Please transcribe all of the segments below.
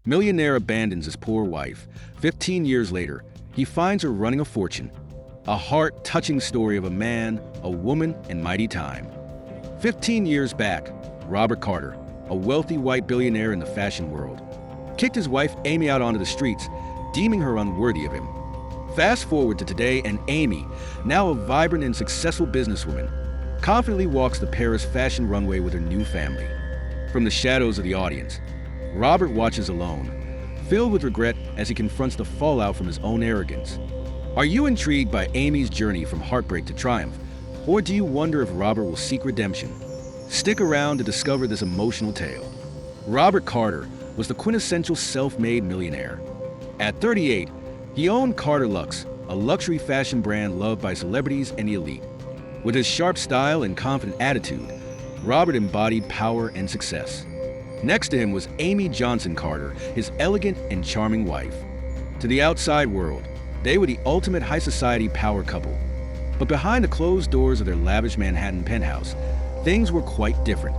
Millionaire abandons his poor wife. 15 years later, he finds her running a fortune. A heart-touching story of a man, a woman, and mighty time. 15 years back, Robert Carter, a wealthy white billionaire in the fashion world, kicked his wife Amy out onto the streets, deeming her unworthy of him. Fast forward to today, and Amy, now a vibrant and successful businesswoman, confidently walks the Paris fashion runway with her new family. From the shadows of the audience, Robert watches alone, filled with regret as he confronts the fallout from his own arrogance. Are you intrigued by Amy's journey from heartbreak to triumph, or do you wonder if Robert will seek redemption? Stick around to discover this emotional tale. Robert Carter was the quintessential self-made millionaire. At 38, he owned Carter Luxe, a luxury fashion brand loved by celebrities and the elite. With his sharp style and confident attitude, Robert embodied power and success. Next to him was Amy Johnson Carter, his elegant and charming wife. To the outside world, they were the ultimate high society power couple. But behind the closed doors of their lavish Manhattan penthouse, things were quite different.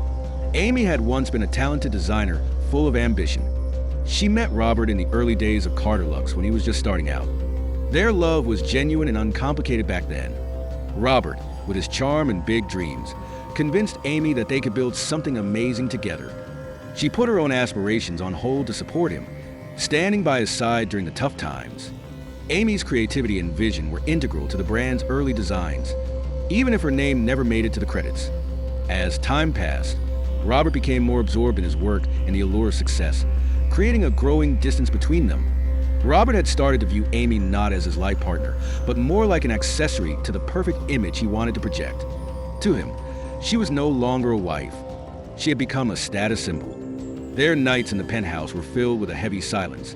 Amy had once been a talented designer full of ambition. She met Robert in the early days of Carter Luxe when he was just starting out. Their love was genuine and uncomplicated back then. Robert, with his charm and big dreams, convinced Amy that they could build something amazing together. She put her own aspirations on hold to support him, standing by his side during the tough times. Amy's creativity and vision were integral to the brand's early designs, even if her name never made it to the credits. As time passed, Robert became more absorbed in his work and the allure of success, creating a growing distance between them. Robert had started to view Amy not as his life partner, but more like an accessory to the perfect image he wanted to project. To him, she was no longer a wife. She had become a status symbol. Their nights in the penthouse were filled with a heavy silence,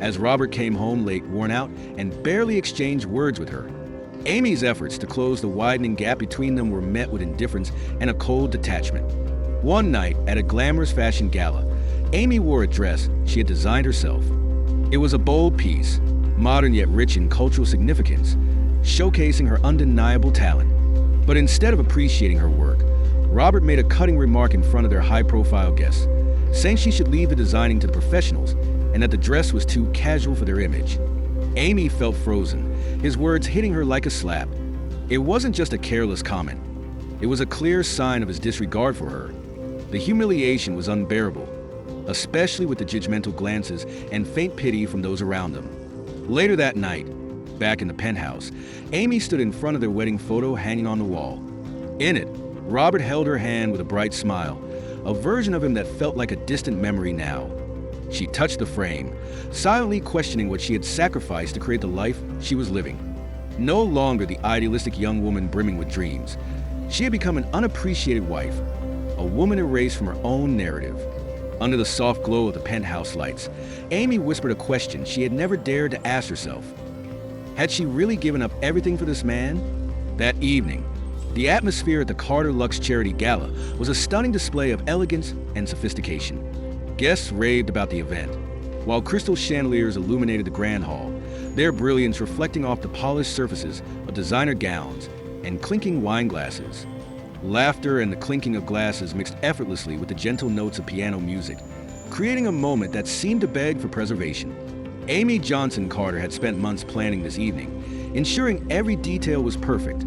as Robert came home late, worn out, and barely exchanged words with her. Amy's efforts to close the widening gap between them were met with indifference and a cold detachment. One night, at a glamorous fashion gala, Amy wore a dress she had designed herself. It was a bold piece, modern yet rich in cultural significance, showcasing her undeniable talent. But instead of appreciating her work, Robert made a cutting remark in front of their high-profile guests, saying she should leave the designing to the professionals and that the dress was too casual for their image. Amy felt frozen, his words hitting her like a slap. It wasn't just a careless comment. It was a clear sign of his disregard for her. The humiliation was unbearable, especially with the judgmental glances and faint pity from those around them. Later that night, back in the penthouse, Amy stood in front of their wedding photo hanging on the wall. In it, Robert held her hand with a bright smile, a version of him that felt like a distant memory now. She touched the frame, silently questioning what she had sacrificed to create the life she was living. No longer the idealistic young woman brimming with dreams, she had become an unappreciated wife, a woman erased from her own narrative. Under the soft glow of the penthouse lights, Amy whispered a question she had never dared to ask herself. Had she really given up everything for this man? That evening, the atmosphere at the Carter Luxe Charity Gala was a stunning display of elegance and sophistication. Guests raved about the event, while crystal chandeliers illuminated the grand hall, their brilliance reflecting off the polished surfaces of designer gowns and clinking wine glasses. Laughter and the clinking of glasses mixed effortlessly with the gentle notes of piano music, creating a moment that seemed to beg for preservation. Amy Johnson Carter had spent months planning this evening, ensuring every detail was perfect.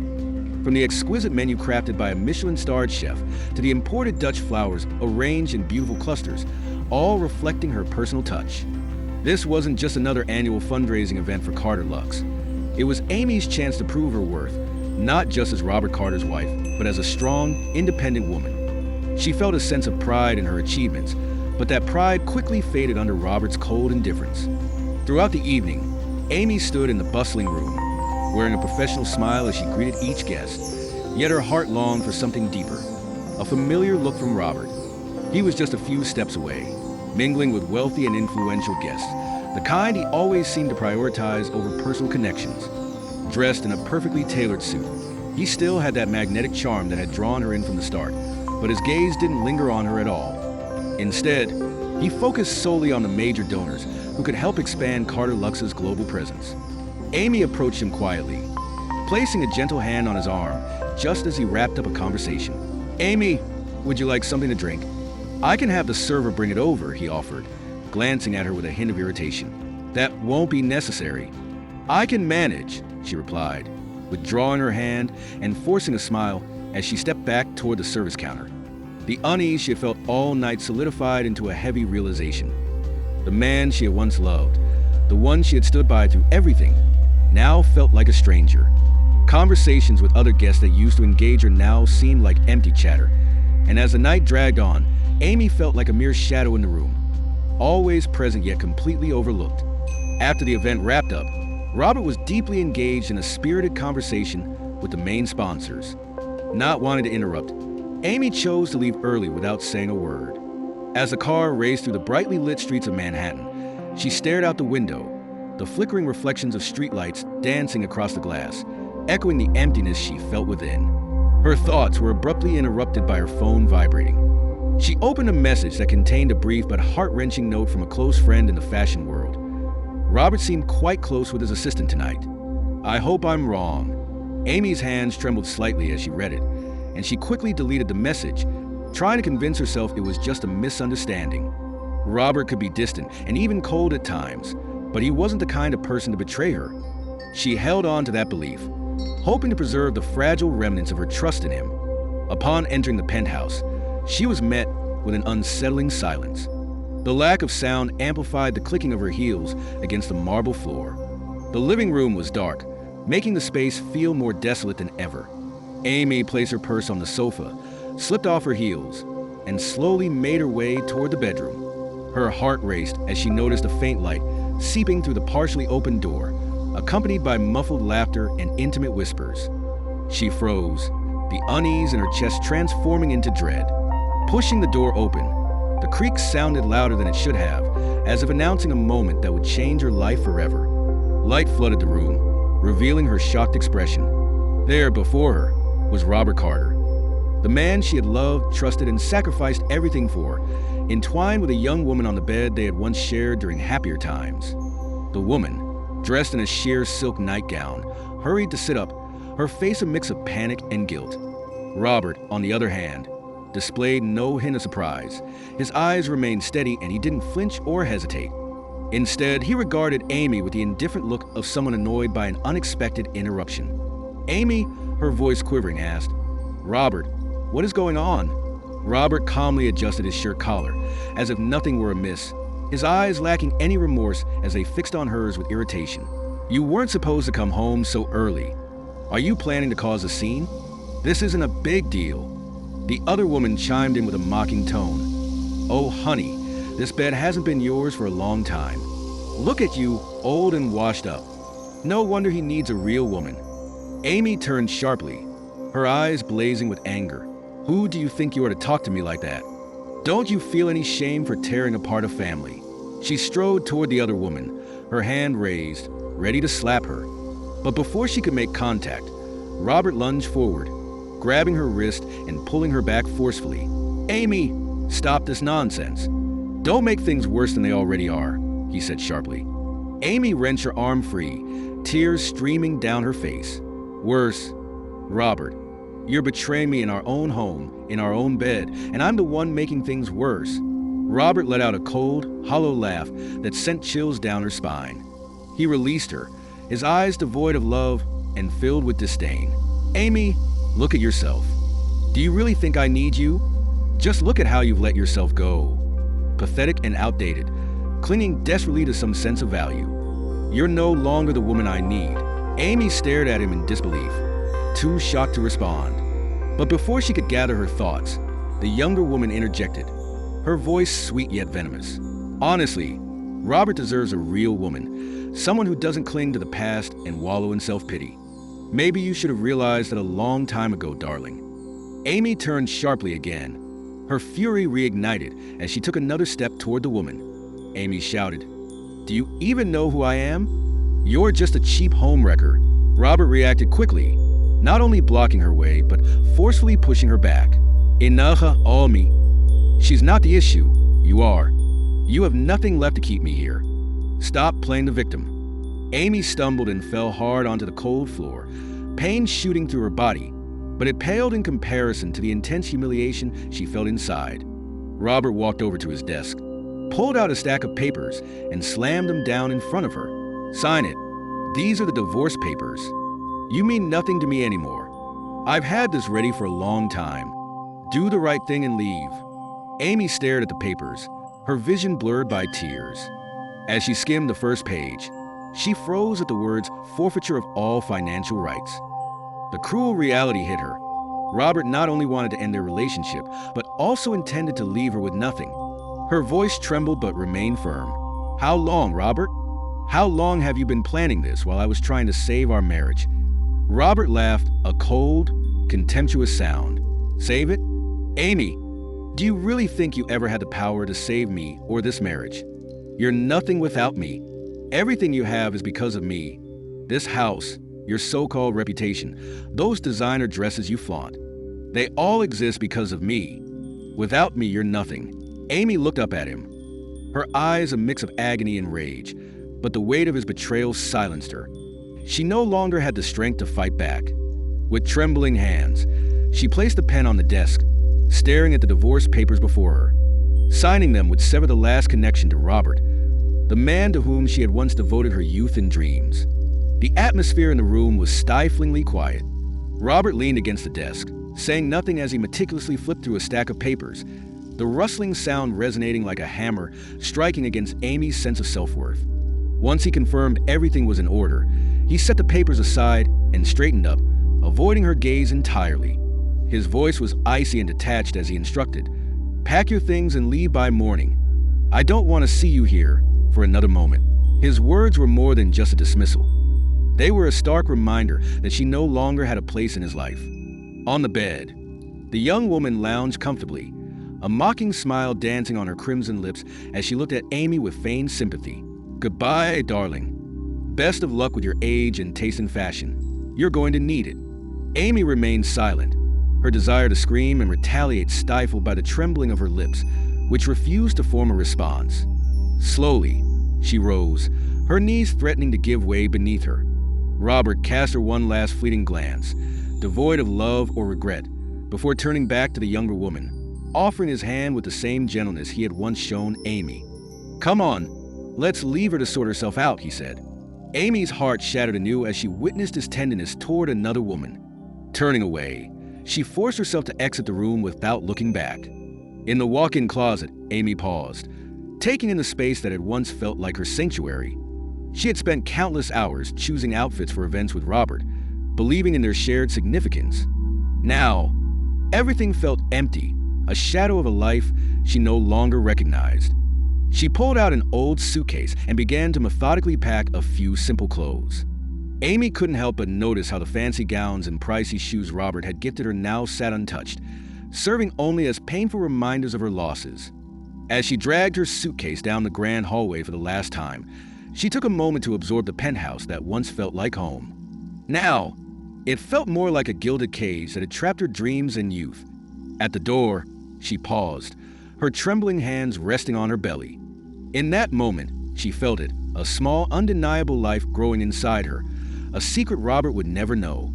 From the exquisite menu crafted by a Michelin-starred chef to the imported Dutch flowers arranged in beautiful clusters, all reflecting her personal touch. This wasn't just another annual fundraising event for Carter Luxe. It was Amy's chance to prove her worth, not just as Robert Carter's wife, but as a strong, independent woman. She felt a sense of pride in her achievements, but that pride quickly faded under Robert's cold indifference. Throughout the evening, Amy stood in the bustling room, wearing a professional smile as she greeted each guest, yet her heart longed for something deeper, a familiar look from Robert. He was just a few steps away, mingling with wealthy and influential guests, the kind he always seemed to prioritize over personal connections. Dressed in a perfectly tailored suit, he still had that magnetic charm that had drawn her in from the start, but his gaze didn't linger on her at all. Instead, he focused solely on the major donors who could help expand Carter Luxe's global presence. Amy approached him quietly, placing a gentle hand on his arm just as he wrapped up a conversation. "Amy, would you like something to drink?" "I can have the server bring it over," he offered, glancing at her with a hint of irritation. "That won't be necessary. I can manage," she replied, withdrawing her hand and forcing a smile as she stepped back toward the service counter. The unease she had felt all night solidified into a heavy realization. The man she had once loved, the one she had stood by through everything, now felt like a stranger. Conversations with other guests that used to engage her now seemed like empty chatter, and as the night dragged on, Amy felt like a mere shadow in the room, always present yet completely overlooked. After the event wrapped up, Robert was deeply engaged in a spirited conversation with the main sponsors. Not wanting to interrupt, Amy chose to leave early without saying a word. As the car raced through the brightly lit streets of Manhattan, she stared out the window, the flickering reflections of streetlights dancing across the glass, echoing the emptiness she felt within. Her thoughts were abruptly interrupted by her phone vibrating. She opened a message that contained a brief but heart-wrenching note from a close friend in the fashion world. Robert seemed quite close with his assistant tonight. "I hope I'm wrong." Amy's hands trembled slightly as she read it, and she quickly deleted the message, trying to convince herself it was just a misunderstanding. Robert could be distant and even cold at times, but he wasn't the kind of person to betray her. She held on to that belief, hoping to preserve the fragile remnants of her trust in him. Upon entering the penthouse, she was met with an unsettling silence. The lack of sound amplified the clicking of her heels against the marble floor. The living room was dark, making the space feel more desolate than ever. Amy placed her purse on the sofa, slipped off her heels, and slowly made her way toward the bedroom. Her heart raced as she noticed a faint light seeping through the partially opened door, accompanied by muffled laughter and intimate whispers. She froze, the unease in her chest transforming into dread. Pushing the door open, the creak sounded louder than it should have, as if announcing a moment that would change her life forever. Light flooded the room, revealing her shocked expression. There, before her, was Robert Carter, the man she had loved, trusted, and sacrificed everything for, entwined with a young woman on the bed they had once shared during happier times. The woman, dressed in a sheer silk nightgown, hurried to sit up, her face a mix of panic and guilt. Robert, on the other hand, displayed no hint of surprise. His eyes remained steady and he didn't flinch or hesitate. Instead, he regarded Amy with the indifferent look of someone annoyed by an unexpected interruption. "Amy," her voice quivering, asked, "Robert, what is going on?" Robert calmly adjusted his shirt collar, as if nothing were amiss, his eyes lacking any remorse as they fixed on hers with irritation. "You weren't supposed to come home so early. Are you planning to cause a scene? This isn't a big deal." The other woman chimed in with a mocking tone. "Oh, honey, this bed hasn't been yours for a long time. Look at you, old and washed up. No wonder he needs a real woman." Amy turned sharply, her eyes blazing with anger. "Who do you think you are to talk to me like that? Don't you feel any shame for tearing apart a family?" She strode toward the other woman, her hand raised, ready to slap her. But before she could make contact, Robert lunged forward, grabbing her wrist and pulling her back forcefully. "Amy, stop this nonsense. Don't make things worse than they already are," he said sharply. Amy wrenched her arm free, tears streaming down her face. "Worse, Robert, you're betraying me in our own home, in our own bed, and I'm the one making things worse." Robert let out a cold, hollow laugh that sent chills down her spine. He released her, his eyes devoid of love and filled with disdain. "Amy, look at yourself. Do you really think I need you? Just look at how you've let yourself go. Pathetic and outdated, clinging desperately to some sense of value. You're no longer the woman I need." Amy stared at him in disbelief, too shocked to respond. But before she could gather her thoughts, the younger woman interjected, her voice sweet yet venomous. "Honestly, Robert deserves a real woman, someone who doesn't cling to the past and wallow in self-pity. Maybe you should have realized that a long time ago, darling." Amy turned sharply again, her fury reignited as she took another step toward the woman. Amy shouted, "Do you even know who I am? You're just a cheap homewrecker." Robert reacted quickly, not only blocking her way, but forcefully pushing her back. "Inaha Almi. She's not the issue. You are. You have nothing left to keep me here. Stop playing the victim." Amy stumbled and fell hard onto the cold floor, pain shooting through her body, but it paled in comparison to the intense humiliation she felt inside. Robert walked over to his desk. pulled out a stack of papers and slammed them down in front of her. "Sign it. These are the divorce papers. You mean nothing to me anymore. I've had this ready for a long time. Do the right thing and leave." Amy stared at the papers, her vision blurred by tears. As she skimmed the first page, she froze at the words "forfeiture of all financial rights." The cruel reality hit her. Robert not only wanted to end their relationship, but also intended to leave her with nothing. Her voice trembled but remained firm. "How long, Robert? How long have you been planning this while I was trying to save our marriage?" Robert laughed, a cold, contemptuous sound. "Save it? Amy, do you really think you ever had the power to save me or this marriage? You're nothing without me. Everything you have is because of me. This house, your so-called reputation, those designer dresses you flaunt. They all exist because of me. Without me, you're nothing." Amy looked up at him, her eyes a mix of agony and rage, but the weight of his betrayal silenced her. She no longer had the strength to fight back. With trembling hands, she placed the pen on the desk, staring at the divorce papers before her. Signing them would sever the last connection to Robert, the man to whom she had once devoted her youth and dreams. The atmosphere in the room was stiflingly quiet. Robert leaned against the desk, saying nothing as he meticulously flipped through a stack of papers, the rustling sound resonating like a hammer striking against Amy's sense of self-worth. Once he confirmed everything was in order, he set the papers aside and straightened up, avoiding her gaze entirely. His voice was icy and detached as he instructed, "Pack your things and leave by morning. I don't want to see you here for another moment." His words were more than just a dismissal. They were a stark reminder that she no longer had a place in his life. On the bed, the young woman lounged comfortably, a mocking smile dancing on her crimson lips as she looked at Amy with feigned sympathy. "Goodbye, darling. Best of luck with your age and taste in fashion. You're going to need it." Amy remained silent, her desire to scream and retaliate stifled by the trembling of her lips, which refused to form a response. Slowly, she rose, her knees threatening to give way beneath her. Robert cast her one last fleeting glance, devoid of love or regret, before turning back to the younger woman, offering his hand with the same gentleness he had once shown Amy. "Come on, let's leave her to sort herself out," he said. Amy's heart shattered anew as she witnessed his tenderness toward another woman. Turning away, she forced herself to exit the room without looking back. In the walk-in closet, Amy paused, taking in the space that had once felt like her sanctuary. She had spent countless hours choosing outfits for events with Robert, believing in their shared significance. Now, everything felt empty, a shadow of a life she no longer recognized. She pulled out an old suitcase and began to methodically pack a few simple clothes. Amy couldn't help but notice how the fancy gowns and pricey shoes Robert had gifted her now sat untouched, serving only as painful reminders of her losses. As she dragged her suitcase down the grand hallway for the last time, she took a moment to absorb the penthouse that once felt like home. Now, it felt more like a gilded cage that had trapped her dreams and youth. At the door, she paused, her trembling hands resting on her belly. In that moment, she felt it, a small, undeniable life growing inside her, a secret Robert would never know.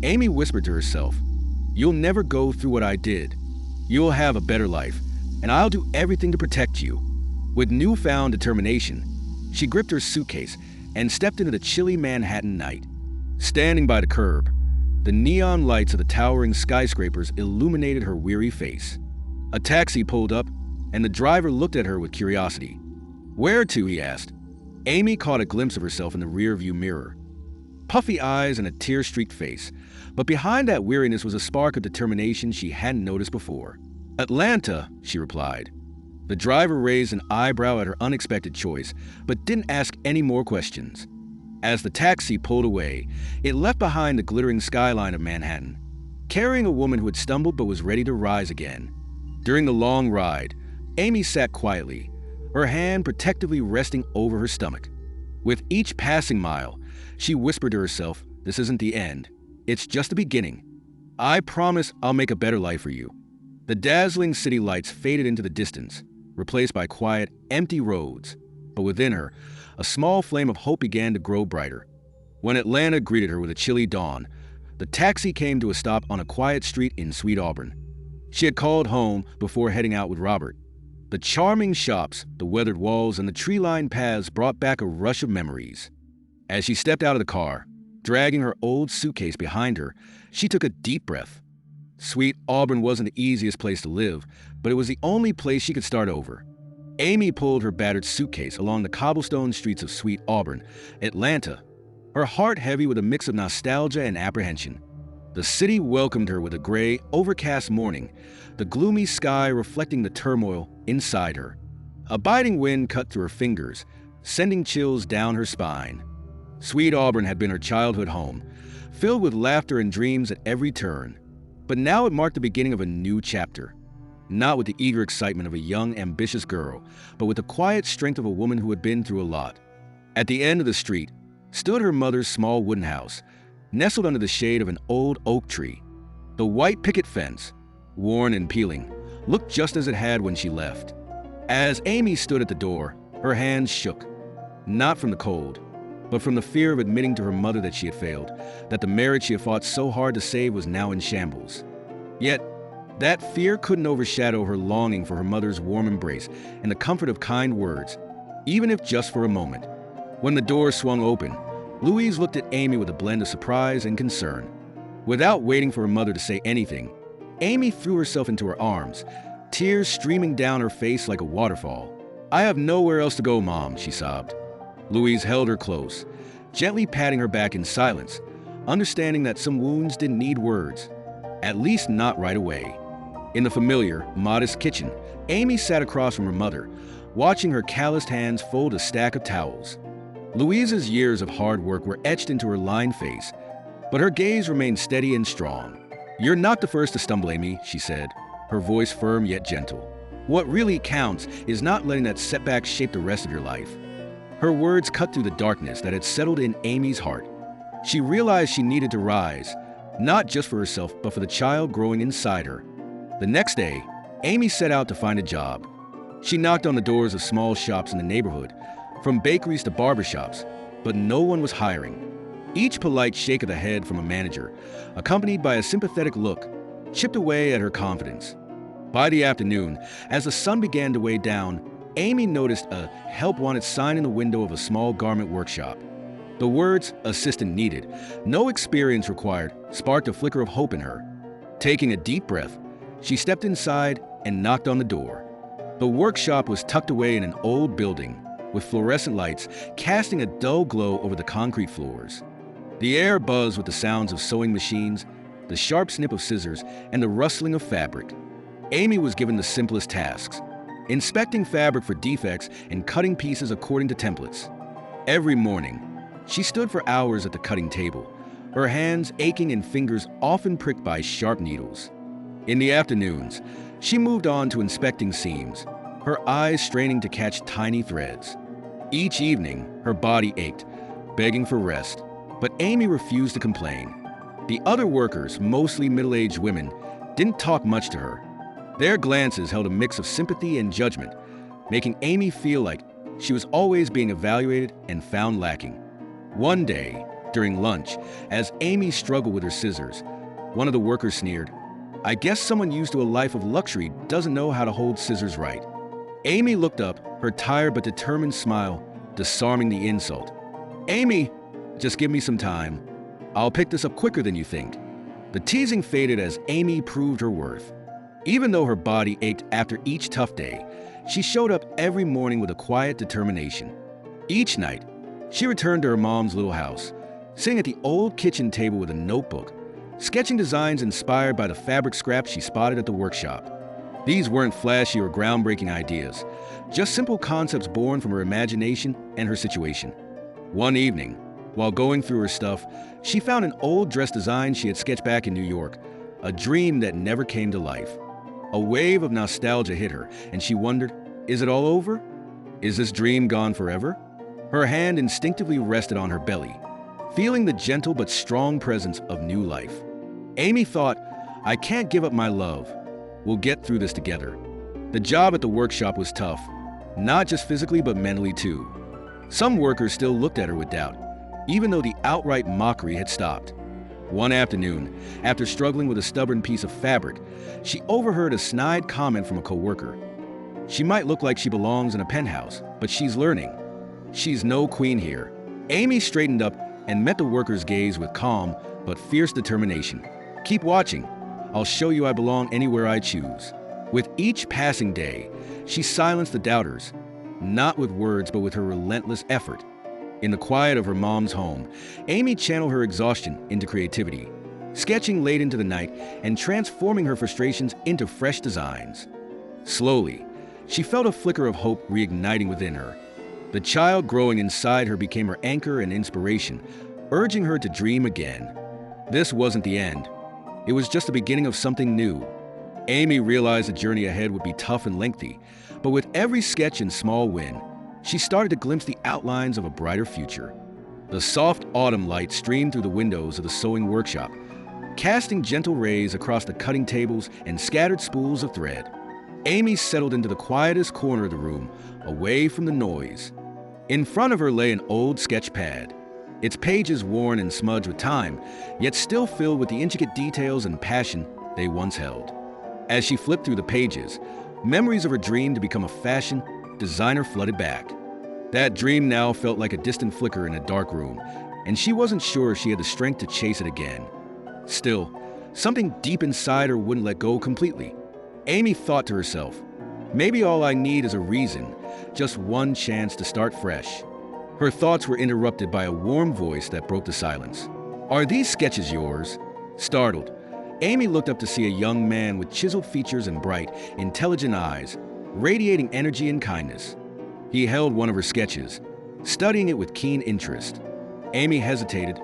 Amy whispered to herself, "You'll never go through what I did. You'll have a better life, and I'll do everything to protect you." With newfound determination, she gripped her suitcase and stepped into the chilly Manhattan night. Standing by the curb, the neon lights of the towering skyscrapers illuminated her weary face. A taxi pulled up, and the driver looked at her with curiosity. "Where to?" he asked. Amy caught a glimpse of herself in the rearview mirror. Puffy eyes and a tear-streaked face, but behind that weariness was a spark of determination she hadn't noticed before. "Atlanta," she replied. The driver raised an eyebrow at her unexpected choice, but didn't ask any more questions. As the taxi pulled away, it left behind the glittering skyline of Manhattan, carrying a woman who had stumbled but was ready to rise again. During the long ride, Amy sat quietly, her hand protectively resting over her stomach. With each passing mile, she whispered to herself, "This isn't the end. It's just the beginning. I promise I'll make a better life for you." The dazzling city lights faded into the distance, replaced by quiet, empty roads. But within her, a small flame of hope began to grow brighter. When Atlanta greeted her with a chilly dawn, the taxi came to a stop on a quiet street in Sweet Auburn. She had called home before heading out with Robert. The charming shops, the weathered walls, and the tree-lined paths brought back a rush of memories. As she stepped out of the car, dragging her old suitcase behind her, she took a deep breath. Sweet Auburn wasn't the easiest place to live, but it was the only place she could start over. Amy pulled her battered suitcase along the cobblestone streets of Sweet Auburn, Atlanta, her heart heavy with a mix of nostalgia and apprehension. The city welcomed her with a gray, overcast morning, the gloomy sky reflecting the turmoil inside her. A biting wind cut through her fingers, sending chills down her spine. Sweet Auburn had been her childhood home, filled with laughter and dreams at every turn. But now it marked the beginning of a new chapter. Not with the eager excitement of a young, ambitious girl, but with the quiet strength of a woman who had been through a lot. At the end of the street stood her mother's small wooden house, nestled under the shade of an old oak tree. The white picket fence, worn and peeling, looked just as it had when she left. As Amy stood at the door, her hands shook, not from the cold, but from the fear of admitting to her mother that she had failed, that the marriage she had fought so hard to save was now in shambles. Yet, that fear couldn't overshadow her longing for her mother's warm embrace and the comfort of kind words, even if just for a moment. When the door swung open, Louise looked at Amy with a blend of surprise and concern. Without waiting for her mother to say anything, Amy threw herself into her arms, tears streaming down her face like a waterfall. "I have nowhere else to go, Mom," she sobbed. Louise held her close, gently patting her back in silence, understanding that some wounds didn't need words, at least not right away. In the familiar, modest kitchen, Amy sat across from her mother, watching her calloused hands fold a stack of towels. Louise's years of hard work were etched into her lined face, but her gaze remained steady and strong. "You're not the first to stumble, Amy," she said, her voice firm yet gentle. "What really counts is not letting that setback shape the rest of your life." Her words cut through the darkness that had settled in Amy's heart. She realized she needed to rise, not just for herself, but for the child growing inside her. The next day, Amy set out to find a job. She knocked on the doors of small shops in the neighborhood, from bakeries to barbershops, but no one was hiring. Each polite shake of the head from a manager, accompanied by a sympathetic look, chipped away at her confidence. By the afternoon, as the sun began to weigh down, Amy noticed a help wanted sign in the window of a small garment workshop. The words, "assistant needed, no experience required," sparked a flicker of hope in her. Taking a deep breath, she stepped inside and knocked on the door. The workshop was tucked away in an old building, with fluorescent lights casting a dull glow over the concrete floors. The air buzzed with the sounds of sewing machines, the sharp snip of scissors, and the rustling of fabric. Amy was given the simplest tasks: inspecting fabric for defects and cutting pieces according to templates. Every morning, she stood for hours at the cutting table, her hands aching and fingers often pricked by sharp needles. In the afternoons, she moved on to inspecting seams, her eyes straining to catch tiny threads. Each evening, her body ached, begging for rest, but Amy refused to complain. The other workers, mostly middle-aged women, didn't talk much to her. Their glances held a mix of sympathy and judgment, making Amy feel like she was always being evaluated and found lacking. One day, during lunch, as Amy struggled with her scissors, one of the workers sneered, "I guess someone used to a life of luxury doesn't know how to hold scissors right." Amy looked up, her tired but determined smile disarming the insult. "Amy, just give me some time. I'll pick this up quicker than you think." The teasing faded as Amy proved her worth. Even though her body ached after each tough day, she showed up every morning with a quiet determination. Each night, she returned to her mom's little house, sitting at the old kitchen table with a notebook, sketching designs inspired by the fabric scraps she spotted at the workshop. These weren't flashy or groundbreaking ideas, just simple concepts born from her imagination and her situation. One evening, while going through her stuff, she found an old dress design she had sketched back in New York, a dream that never came to life. A wave of nostalgia hit her, and she wondered, is it all over? Is this dream gone forever? Her hand instinctively rested on her belly, feeling the gentle but strong presence of new life. Amy thought, "I can't give up my love. We'll get through this together." The job at the workshop was tough, not just physically but mentally too. Some workers still looked at her with doubt, even though the outright mockery had stopped. One afternoon, after struggling with a stubborn piece of fabric, she overheard a snide comment from a coworker. She might look like she belongs in a penthouse, but she's learning. She's no queen here. Amy straightened up and met the worker's gaze with calm but fierce determination. Keep watching. I'll show you I belong anywhere I choose. With each passing day, she silenced the doubters, not with words but with her relentless effort. In the quiet of her mom's home, Amy channeled her exhaustion into creativity, sketching late into the night and transforming her frustrations into fresh designs. Slowly, she felt a flicker of hope reigniting within her. The child growing inside her became her anchor and inspiration, urging her to dream again. This wasn't the end. It was just the beginning of something new. Amy realized the journey ahead would be tough and lengthy, but with every sketch and small win, she started to glimpse the outlines of a brighter future. The soft autumn light streamed through the windows of the sewing workshop, casting gentle rays across the cutting tables and scattered spools of thread. Amy settled into the quietest corner of the room, away from the noise. In front of her lay an old sketch pad, its pages worn and smudged with time, yet still filled with the intricate details and passion they once held. As she flipped through the pages, memories of her dream to become a fashion designer flooded back. That dream now felt like a distant flicker in a dark room, and she wasn't sure if she had the strength to chase it again. Still, something deep inside her wouldn't let go completely. Amy thought to herself, maybe all I need is a reason, just one chance to start fresh. Her thoughts were interrupted by a warm voice that broke the silence. Are these sketches yours? Startled, Amy looked up to see a young man with chiseled features and bright, intelligent eyes, radiating energy and kindness. He held one of her sketches, studying it with keen interest. Amy hesitated.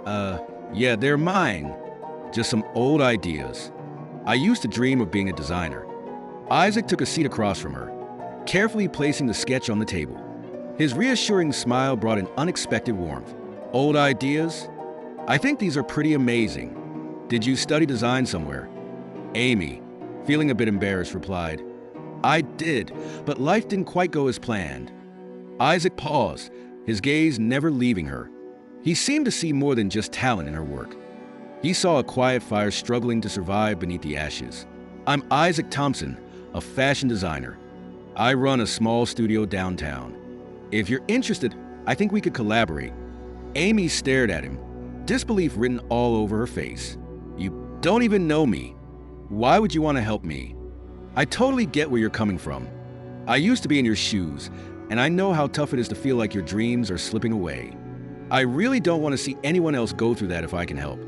Yeah, they're mine. Just some old ideas. I used to dream of being a designer. Isaac took a seat across from her, carefully placing the sketch on the table. His reassuring smile brought an unexpected warmth. Old ideas? I think these are pretty amazing. Did you study design somewhere? Amy, feeling a bit embarrassed, replied, I did, but life didn't quite go as planned. Isaac paused, his gaze never leaving her. He seemed to see more than just talent in her work. He saw a quiet fire struggling to survive beneath the ashes. I'm Isaac Thompson, a fashion designer. I run a small studio downtown. If you're interested, I think we could collaborate. Amy stared at him, disbelief written all over her face. You don't even know me. Why would you want to help me? I totally get where you're coming from. I used to be in your shoes, and I know how tough it is to feel like your dreams are slipping away. I really don't want to see anyone else go through that if I can help.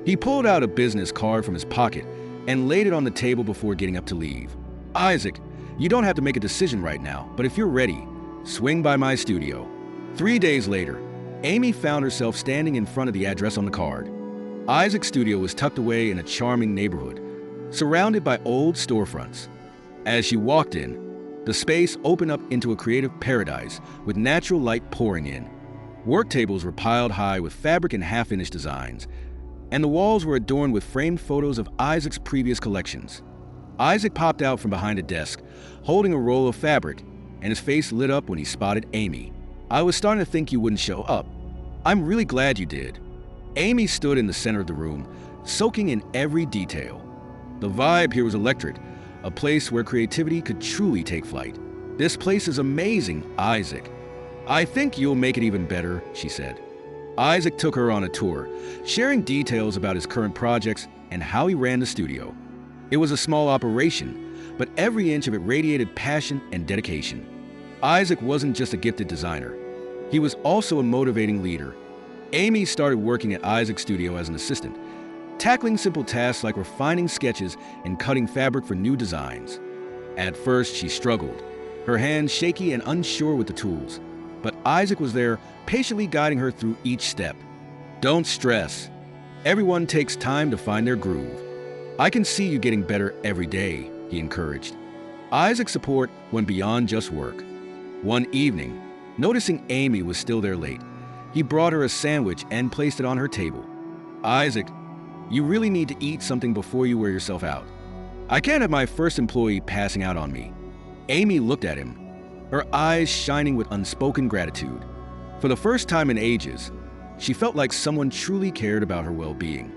He pulled out a business card from his pocket and laid it on the table before getting up to leave. Isaac, you don't have to make a decision right now, but if you're ready, swing by my studio. 3 days later, Amy found herself standing in front of the address on the card. Isaac's studio was tucked away in a charming neighborhood, surrounded by old storefronts. As she walked in, the space opened up into a creative paradise with natural light pouring in. Work tables were piled high with fabric and half-finished designs, and the walls were adorned with framed photos of Isaac's previous collections. Isaac popped out from behind a desk, holding a roll of fabric, and his face lit up when he spotted Amy. I was starting to think you wouldn't show up. I'm really glad you did. Amy stood in the center of the room, soaking in every detail. The vibe here was electric, a place where creativity could truly take flight. This place is amazing, Isaac. I think you'll make it even better, she said. Isaac took her on a tour, sharing details about his current projects and how he ran the studio. It was a small operation, but every inch of it radiated passion and dedication. Isaac wasn't just a gifted designer. He was also a motivating leader. Amy started working at Isaac's studio as an assistant, tackling simple tasks like refining sketches and cutting fabric for new designs. At first, she struggled, her hands shaky and unsure with the tools. But Isaac was there, patiently guiding her through each step. Don't stress. Everyone takes time to find their groove. I can see you getting better every day, he encouraged. Isaac's support went beyond just work. One evening, noticing Amy was still there late, he brought her a sandwich and placed it on her table. Isaac, you really need to eat something before you wear yourself out. I can't have my first employee passing out on me. Amy looked at him, her eyes shining with unspoken gratitude. For the first time in ages, she felt like someone truly cared about her well-being.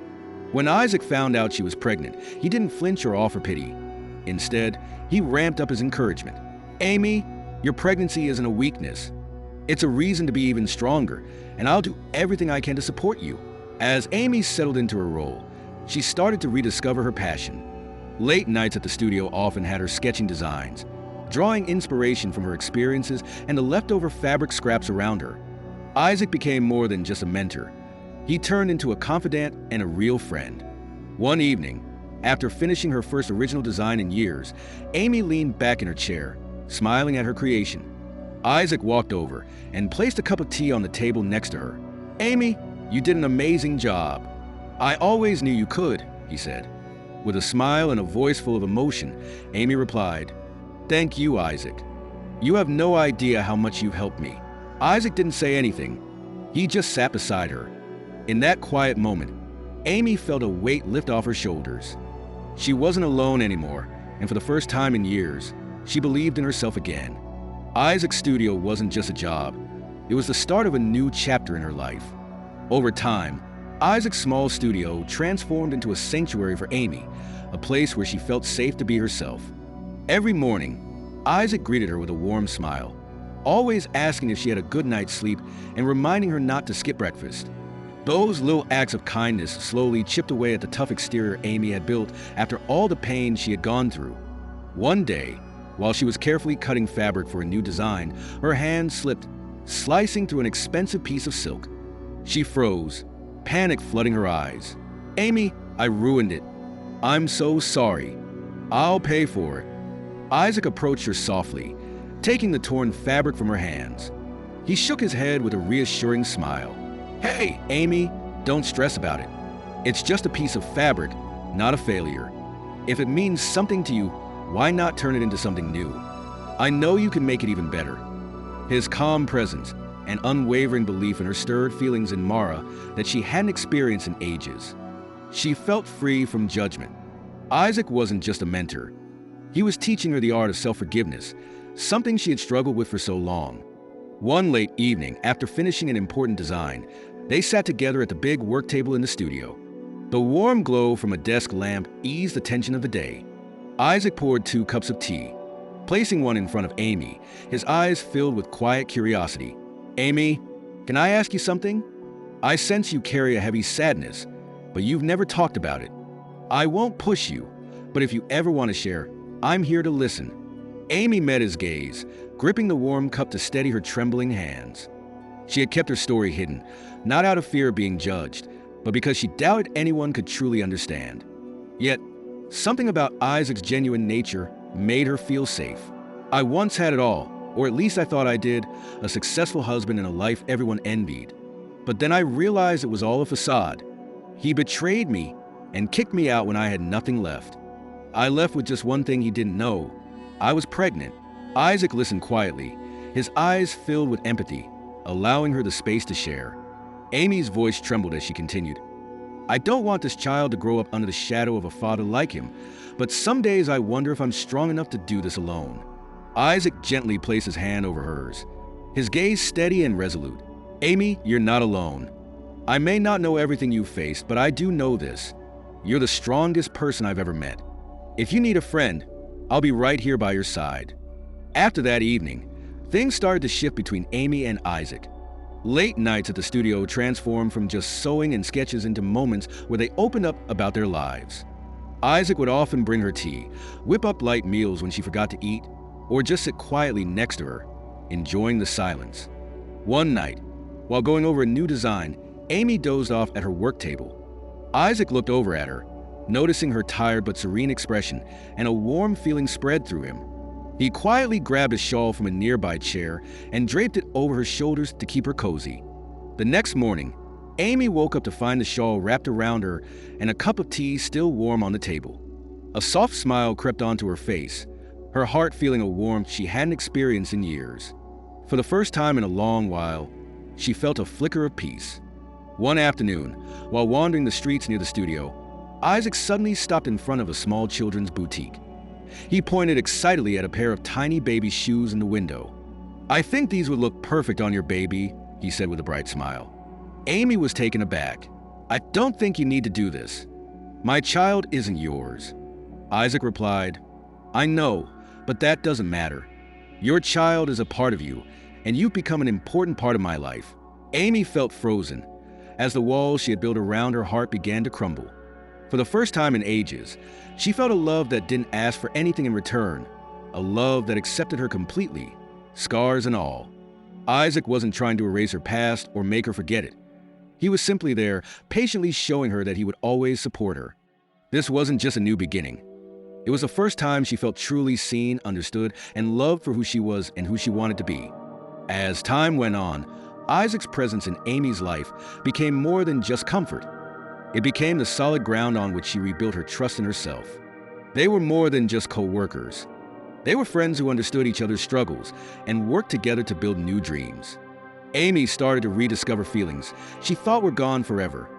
When Isaac found out she was pregnant, he didn't flinch or offer pity. Instead, he ramped up his encouragement. Amy, your pregnancy isn't a weakness. It's a reason to be even stronger, and I'll do everything I can to support you. As Amy settled into her role, she started to rediscover her passion. Late nights at the studio often had her sketching designs, drawing inspiration from her experiences and the leftover fabric scraps around her. Isaac became more than just a mentor. He turned into a confidant and a real friend. One evening, after finishing her first original design in years, Amy leaned back in her chair, smiling at her creation. Isaac walked over and placed a cup of tea on the table next to her. "Amy, you did an amazing job. I always knew you could," he said. With a smile and a voice full of emotion, Amy replied, "Thank you, Isaac. You have no idea how much you've helped me." Isaac didn't say anything. He just sat beside her. In that quiet moment, Amy felt a weight lift off her shoulders. She wasn't alone anymore, and for the first time in years, she believed in herself again. Isaac's studio wasn't just a job. It was the start of a new chapter in her life. Over time, Isaac's small studio transformed into a sanctuary for Amy, a place where she felt safe to be herself. Every morning, Isaac greeted her with a warm smile, always asking if she had a good night's sleep and reminding her not to skip breakfast. Those little acts of kindness slowly chipped away at the tough exterior Amy had built after all the pain she had gone through. One day, while she was carefully cutting fabric for a new design, her hand slipped, slicing through an expensive piece of silk. She froze, panic flooding her eyes. "Amy, I ruined it. I'm so sorry. I'll pay for it." Isaac approached her softly, taking the torn fabric from her hands. He shook his head with a reassuring smile. "Hey, Amy, don't stress about it. It's just a piece of fabric, not a failure. If it means something to you, why not turn it into something new? I know you can make it even better." His calm presence and unwavering belief in her stirred feelings in Mara that she hadn't experienced in ages. She felt free from judgment. Isaac wasn't just a mentor. He was teaching her the art of self-forgiveness, something she had struggled with for so long. One late evening, after finishing an important design, they sat together at the big work table in the studio. The warm glow from a desk lamp eased the tension of the day. Isaac poured 2 cups of tea, placing one in front of Amy, his eyes filled with quiet curiosity. "Amy, can I ask you something? I sense you carry a heavy sadness, but you've never talked about it. I won't push you, but if you ever want to share, I'm here to listen." Amy met his gaze, gripping the warm cup to steady her trembling hands. She had kept her story hidden, not out of fear of being judged, but because she doubted anyone could truly understand. Yet, something about Isaac's genuine nature made her feel safe. "I once had it all, or at least I thought I did, a successful husband and a life everyone envied. But then I realized it was all a facade. He betrayed me and kicked me out when I had nothing left. I left with just one thing he didn't know. I was pregnant." Isaac listened quietly, his eyes filled with empathy, allowing her the space to share. Amy's voice trembled as she continued. "I don't want this child to grow up under the shadow of a father like him, but some days I wonder if I'm strong enough to do this alone." Isaac gently placed his hand over hers, his gaze steady and resolute. "Amy, you're not alone. I may not know everything you've faced, but I do know this. You're the strongest person I've ever met. If you need a friend, I'll be right here by your side." After that evening, things started to shift between Amy and Isaac. Late nights at the studio transformed from just sewing and sketches into moments where they opened up about their lives. Isaac would often bring her tea, whip up light meals when she forgot to eat, or just sit quietly next to her, enjoying the silence. One night, while going over a new design, Amy dozed off at her work table. Isaac looked over at her, noticing her tired but serene expression, and a warm feeling spread through him. He quietly grabbed a shawl from a nearby chair and draped it over her shoulders to keep her cozy. The next morning, Amy woke up to find the shawl wrapped around her and a cup of tea still warm on the table. A soft smile crept onto her face, her heart feeling a warmth she hadn't experienced in years. For the first time in a long while, she felt a flicker of peace. One afternoon, while wandering the streets near the studio, Isaac suddenly stopped in front of a small children's boutique. He pointed excitedly at a pair of tiny baby shoes in the window. "I think these would look perfect on your baby," he said with a bright smile. Amy was taken aback. "I don't think you need to do this. My child isn't yours." Isaac replied, "I know, but that doesn't matter. Your child is a part of you, and you've become an important part of my life." Amy felt frozen as the walls she had built around her heart began to crumble. For the first time in ages, she felt a love that didn't ask for anything in return, a love that accepted her completely, scars and all. Isaac wasn't trying to erase her past or make her forget it. He was simply there, patiently showing her that he would always support her. This wasn't just a new beginning. It was the first time she felt truly seen, understood, and loved for who she was and who she wanted to be. As time went on, Isaac's presence in Amy's life became more than just comfort. It became the solid ground on which she rebuilt her trust in herself. They were more than just co-workers. They were friends who understood each other's struggles and worked together to build new dreams. Amy started to rediscover feelings she thought were gone forever.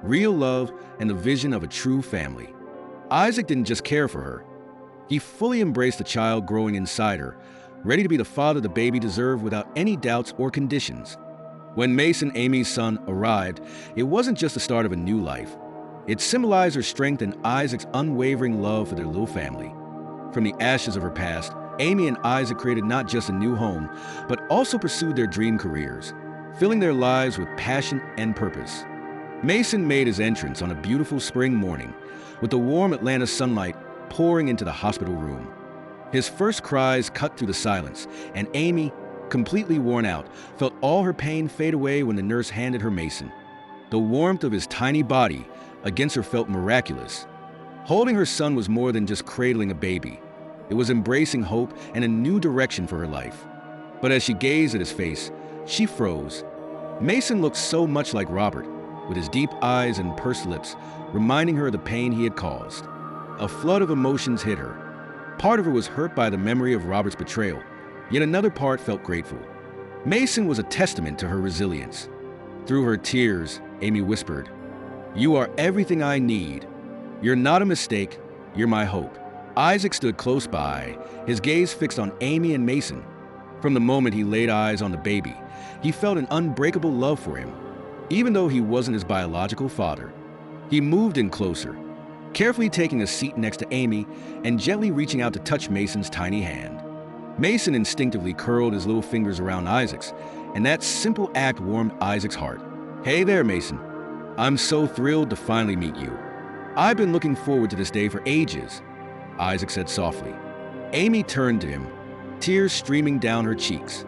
Real love and the vision of a true family. Isaac didn't just care for her. He fully embraced the child growing inside her, ready to be the father the baby deserved without any doubts or conditions. When Mason, Amy's son, arrived, it wasn't just the start of a new life. It symbolized her strength and Isaac's unwavering love for their little family. From the ashes of her past, Amy and Isaac created not just a new home, but also pursued their dream careers, filling their lives with passion and purpose. Mason made his entrance on a beautiful spring morning, with the warm Atlanta sunlight pouring into the hospital room. His first cries cut through the silence, and Amy, completely worn out, felt all her pain fade away when the nurse handed her Mason. The warmth of his tiny body against her felt miraculous. Holding her son was more than just cradling a baby. It was embracing hope and a new direction for her life. But as she gazed at his face, she froze. Mason looked so much like Robert, with his deep eyes and pursed lips, reminding her of the pain he had caused. A flood of emotions hit her. Part of her was hurt by the memory of Robert's betrayal, yet another part felt grateful. Mason was a testament to her resilience. Through her tears, Amy whispered, "You are everything I need. You're not a mistake, you're my hope." Isaac stood close by, his gaze fixed on Amy and Mason. From the moment he laid eyes on the baby, he felt an unbreakable love for him. Even though he wasn't his biological father, he moved in closer, carefully taking a seat next to Amy and gently reaching out to touch Mason's tiny hand. Mason instinctively curled his little fingers around Isaac's, and that simple act warmed Isaac's heart. "Hey there, Mason. I'm so thrilled to finally meet you. I've been looking forward to this day for ages," Isaac said softly. Amy turned to him, tears streaming down her cheeks,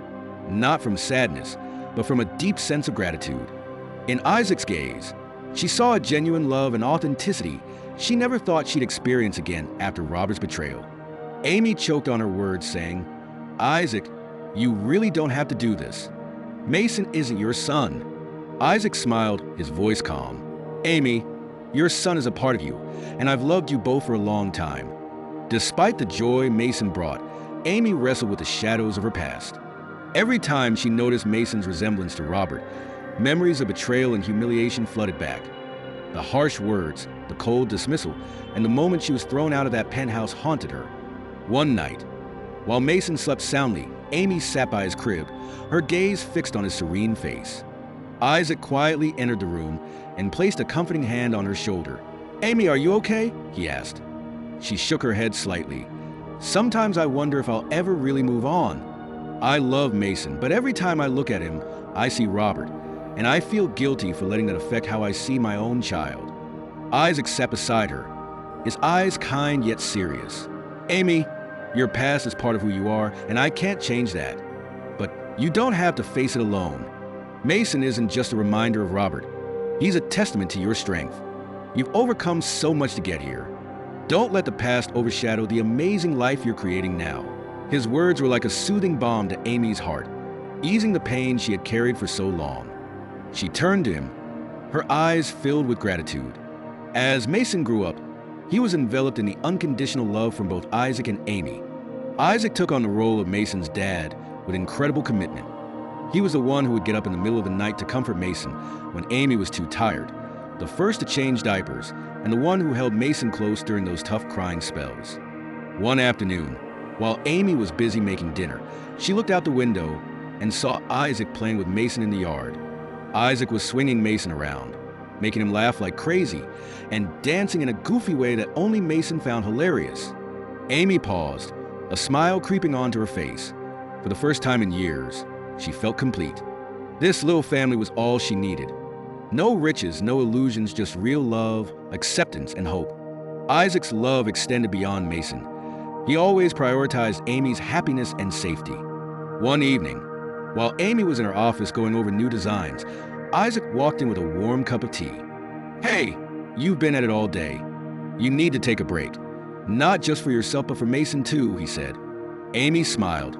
not from sadness, but from a deep sense of gratitude. In Isaac's gaze, she saw a genuine love and authenticity she never thought she'd experience again after Robert's betrayal. Amy choked on her words, saying, "Isaac, you really don't have to do this. Mason isn't your son." Isaac smiled, his voice calm. "Amy, your son is a part of you, and I've loved you both for a long time." Despite the joy Mason brought, Amy wrestled with the shadows of her past. Every time she noticed Mason's resemblance to Robert, memories of betrayal and humiliation flooded back. The harsh words, the cold dismissal, and the moment she was thrown out of that penthouse haunted her. One night, while Mason slept soundly, Amy sat by his crib, her gaze fixed on his serene face. Isaac quietly entered the room and placed a comforting hand on her shoulder. "Amy, are you okay?" he asked. She shook her head slightly. "Sometimes I wonder if I'll ever really move on. I love Mason, but every time I look at him, I see Robert, and I feel guilty for letting that affect how I see my own child." Isaac sat beside her, his eyes kind yet serious. "Amy, your past is part of who you are, and I can't change that. But you don't have to face it alone. Mason isn't just a reminder of Robert. He's a testament to your strength. You've overcome so much to get here. Don't let the past overshadow the amazing life you're creating now." His words were like a soothing balm to Amy's heart, easing the pain she had carried for so long. She turned to him, her eyes filled with gratitude. As Mason grew up, he was enveloped in the unconditional love from both Isaac and Amy. Isaac took on the role of Mason's dad with incredible commitment. He was the one who would get up in the middle of the night to comfort Mason when Amy was too tired, the first to change diapers, and the one who held Mason close during those tough crying spells. One afternoon, while Amy was busy making dinner, she looked out the window and saw Isaac playing with Mason in the yard. Isaac was swinging Mason around, making him laugh like crazy, and dancing in a goofy way that only Mason found hilarious. Amy paused, a smile creeping onto her face. For the first time in years, she felt complete. This little family was all she needed. No riches, no illusions, just real love, acceptance, and hope. Isaac's love extended beyond Mason. He always prioritized Amy's happiness and safety. One evening, while Amy was in her office going over new designs, Isaac walked in with a warm cup of tea. "Hey, you've been at it all day. You need to take a break. Not just for yourself, but for Mason too," he said. Amy smiled,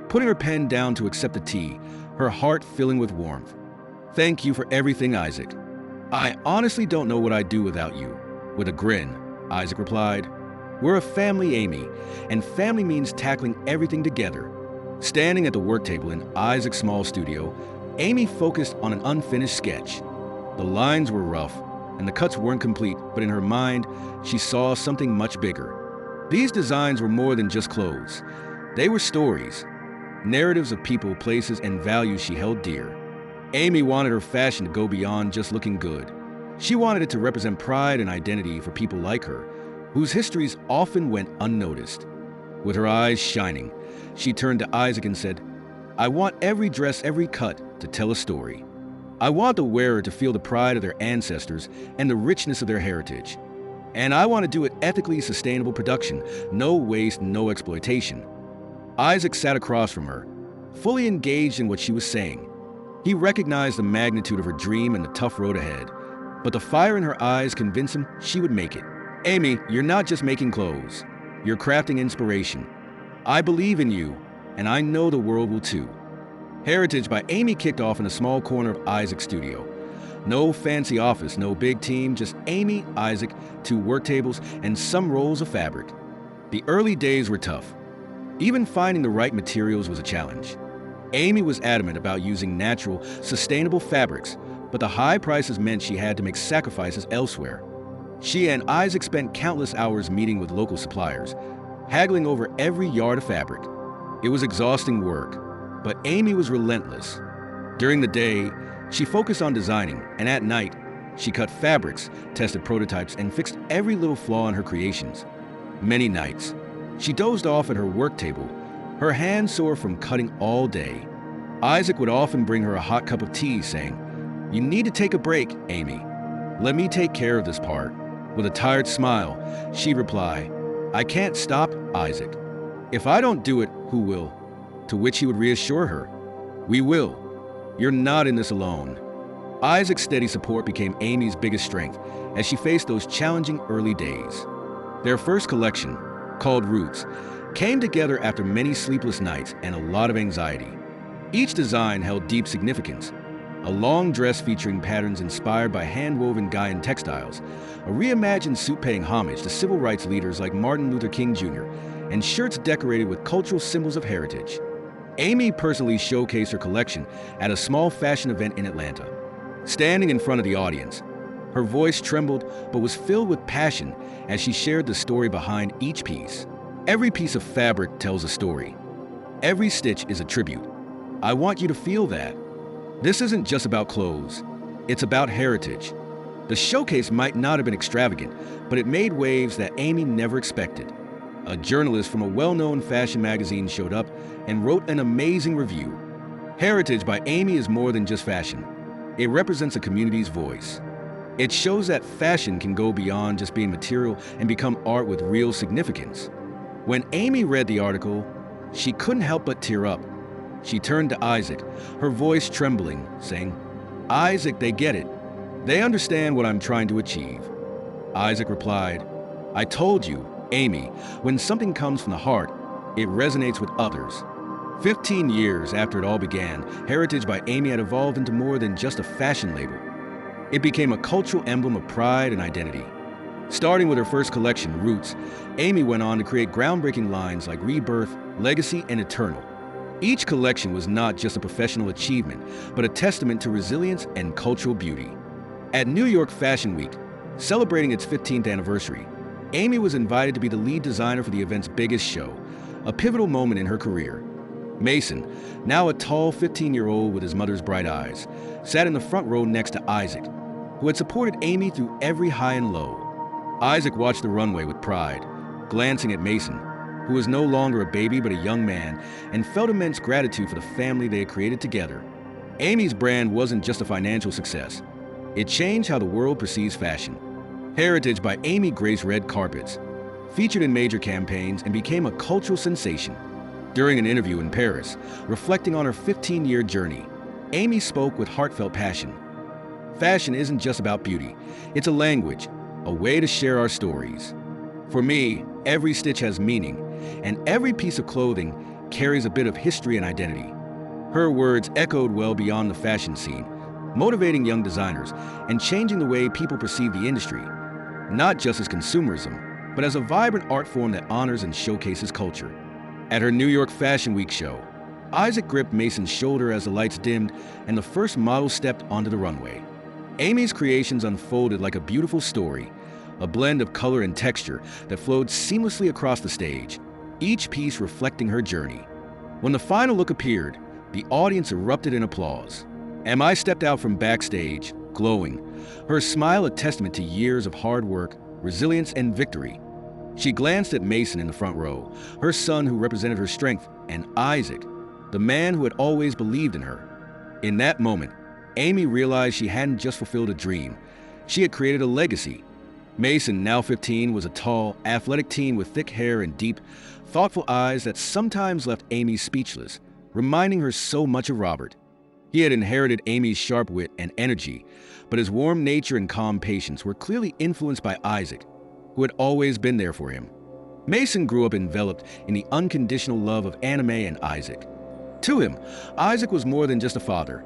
putting her pen down to accept the tea, her heart filling with warmth. "Thank you for everything, Isaac. I honestly don't know what I'd do without you." With a grin, Isaac replied, "We're a family, Amy, and family means tackling everything together." Standing at the work table in Isaac's small studio, Amy focused on an unfinished sketch. The lines were rough, and the cuts weren't complete, but in her mind, she saw something much bigger. These designs were more than just clothes. They were stories, narratives of people, places, and values she held dear. Amy wanted her fashion to go beyond just looking good. She wanted it to represent pride and identity for people like her, whose histories often went unnoticed. With her eyes shining, she turned to Isaac and said, "I want every dress, every cut to tell a story. I want the wearer to feel the pride of their ancestors and the richness of their heritage. And I want to do it ethically sustainable production, no waste, no exploitation." Isaac sat across from her, fully engaged in what she was saying. He recognized the magnitude of her dream and the tough road ahead, but the fire in her eyes convinced him she would make it. "Amy, you're not just making clothes. You're crafting inspiration. I believe in you, and I know the world will too." Heritage by Amy kicked off in a small corner of Isaac's studio. No fancy office, no big team, just Amy, Isaac, 2 work tables, and some rolls of fabric. The early days were tough. Even finding the right materials was a challenge. Amy was adamant about using natural, sustainable fabrics, but the high prices meant she had to make sacrifices elsewhere. She and Isaac spent countless hours meeting with local suppliers, haggling over every yard of fabric. It was exhausting work, but Amy was relentless. During the day, she focused on designing, and at night, she cut fabrics, tested prototypes, and fixed every little flaw in her creations. Many nights, she dozed off at her work table, her hands sore from cutting all day. Isaac would often bring her a hot cup of tea, saying, "You need to take a break, Amy. Let me take care of this part." With a tired smile, she'd reply, "I can't stop, Isaac. If I don't do it, who will?" To which he would reassure her, "We will. You're not in this alone." Isaac's steady support became Amy's biggest strength as she faced those challenging early days. Their first collection, called Roots, came together after many sleepless nights and a lot of anxiety. Each design held deep significance. A long dress featuring patterns inspired by hand-woven Ghanaian textiles, a reimagined suit paying homage to civil rights leaders like Martin Luther King Jr., and shirts decorated with cultural symbols of heritage. Amy personally showcased her collection at a small fashion event in Atlanta. Standing in front of the audience, her voice trembled but was filled with passion as she shared the story behind each piece. Every piece of fabric tells a story. Every stitch is a tribute. I want you to feel that. This isn't just about clothes. It's about heritage. The showcase might not have been extravagant, but it made waves that Amy never expected. A journalist from a well-known fashion magazine showed up and wrote an amazing review. Heritage by Amy is more than just fashion. It represents a community's voice. It shows that fashion can go beyond just being material and become art with real significance. When Amy read the article, she couldn't help but tear up. She turned to Isaac, her voice trembling, saying, "Isaac, they get it. They understand what I'm trying to achieve." Isaac replied, "I told you, Amy, when something comes from the heart, it resonates with others." 15 years after it all began, Heritage by Amy had evolved into more than just a fashion label. It became a cultural emblem of pride and identity. Starting with her first collection, Roots, Amy went on to create groundbreaking lines like Rebirth, Legacy, and Eternal. Each collection was not just a professional achievement, but a testament to resilience and cultural beauty. At New York Fashion Week, celebrating its 15th anniversary, Amy was invited to be the lead designer for the event's biggest show, a pivotal moment in her career. Mason, now a tall 15-year-old with his mother's bright eyes, sat in the front row next to Isaac, who had supported Amy through every high and low. Isaac watched the runway with pride, glancing at Mason, who was no longer a baby but a young man and felt immense gratitude for the family they had created together. Amy's brand wasn't just a financial success. It changed how the world perceives fashion. Heritage by Amy graced red carpets, featured in major campaigns, and became a cultural sensation. During an interview in Paris, reflecting on her 15-year journey, Amy spoke with heartfelt passion. Fashion isn't just about beauty. It's a language, a way to share our stories. For me, every stitch has meaning, and every piece of clothing carries a bit of history and identity. Her words echoed well beyond the fashion scene, motivating young designers and changing the way people perceive the industry, not just as consumerism, but as a vibrant art form that honors and showcases culture. At her New York Fashion Week show, Isaac gripped Mason's shoulder as the lights dimmed and the first model stepped onto the runway. Amy's creations unfolded like a beautiful story, a blend of color and texture that flowed seamlessly across the stage, each piece reflecting her journey. When the final look appeared, the audience erupted in applause. Ami stepped out from backstage, glowing, her smile a testament to years of hard work, resilience, and victory. She glanced at Mason in the front row, her son who represented her strength, and Isaac, the man who had always believed in her. In that moment, Amy realized she hadn't just fulfilled a dream, she had created a legacy. Mason, now 15, was a tall, athletic teen with thick hair and deep, thoughtful eyes that sometimes left Amy speechless, reminding her so much of Robert. He had inherited Amy's sharp wit and energy, but his warm nature and calm patience were clearly influenced by Isaac, who had always been there for him. Mason grew up enveloped in the unconditional love of anime and Isaac. To him, Isaac was more than just a father.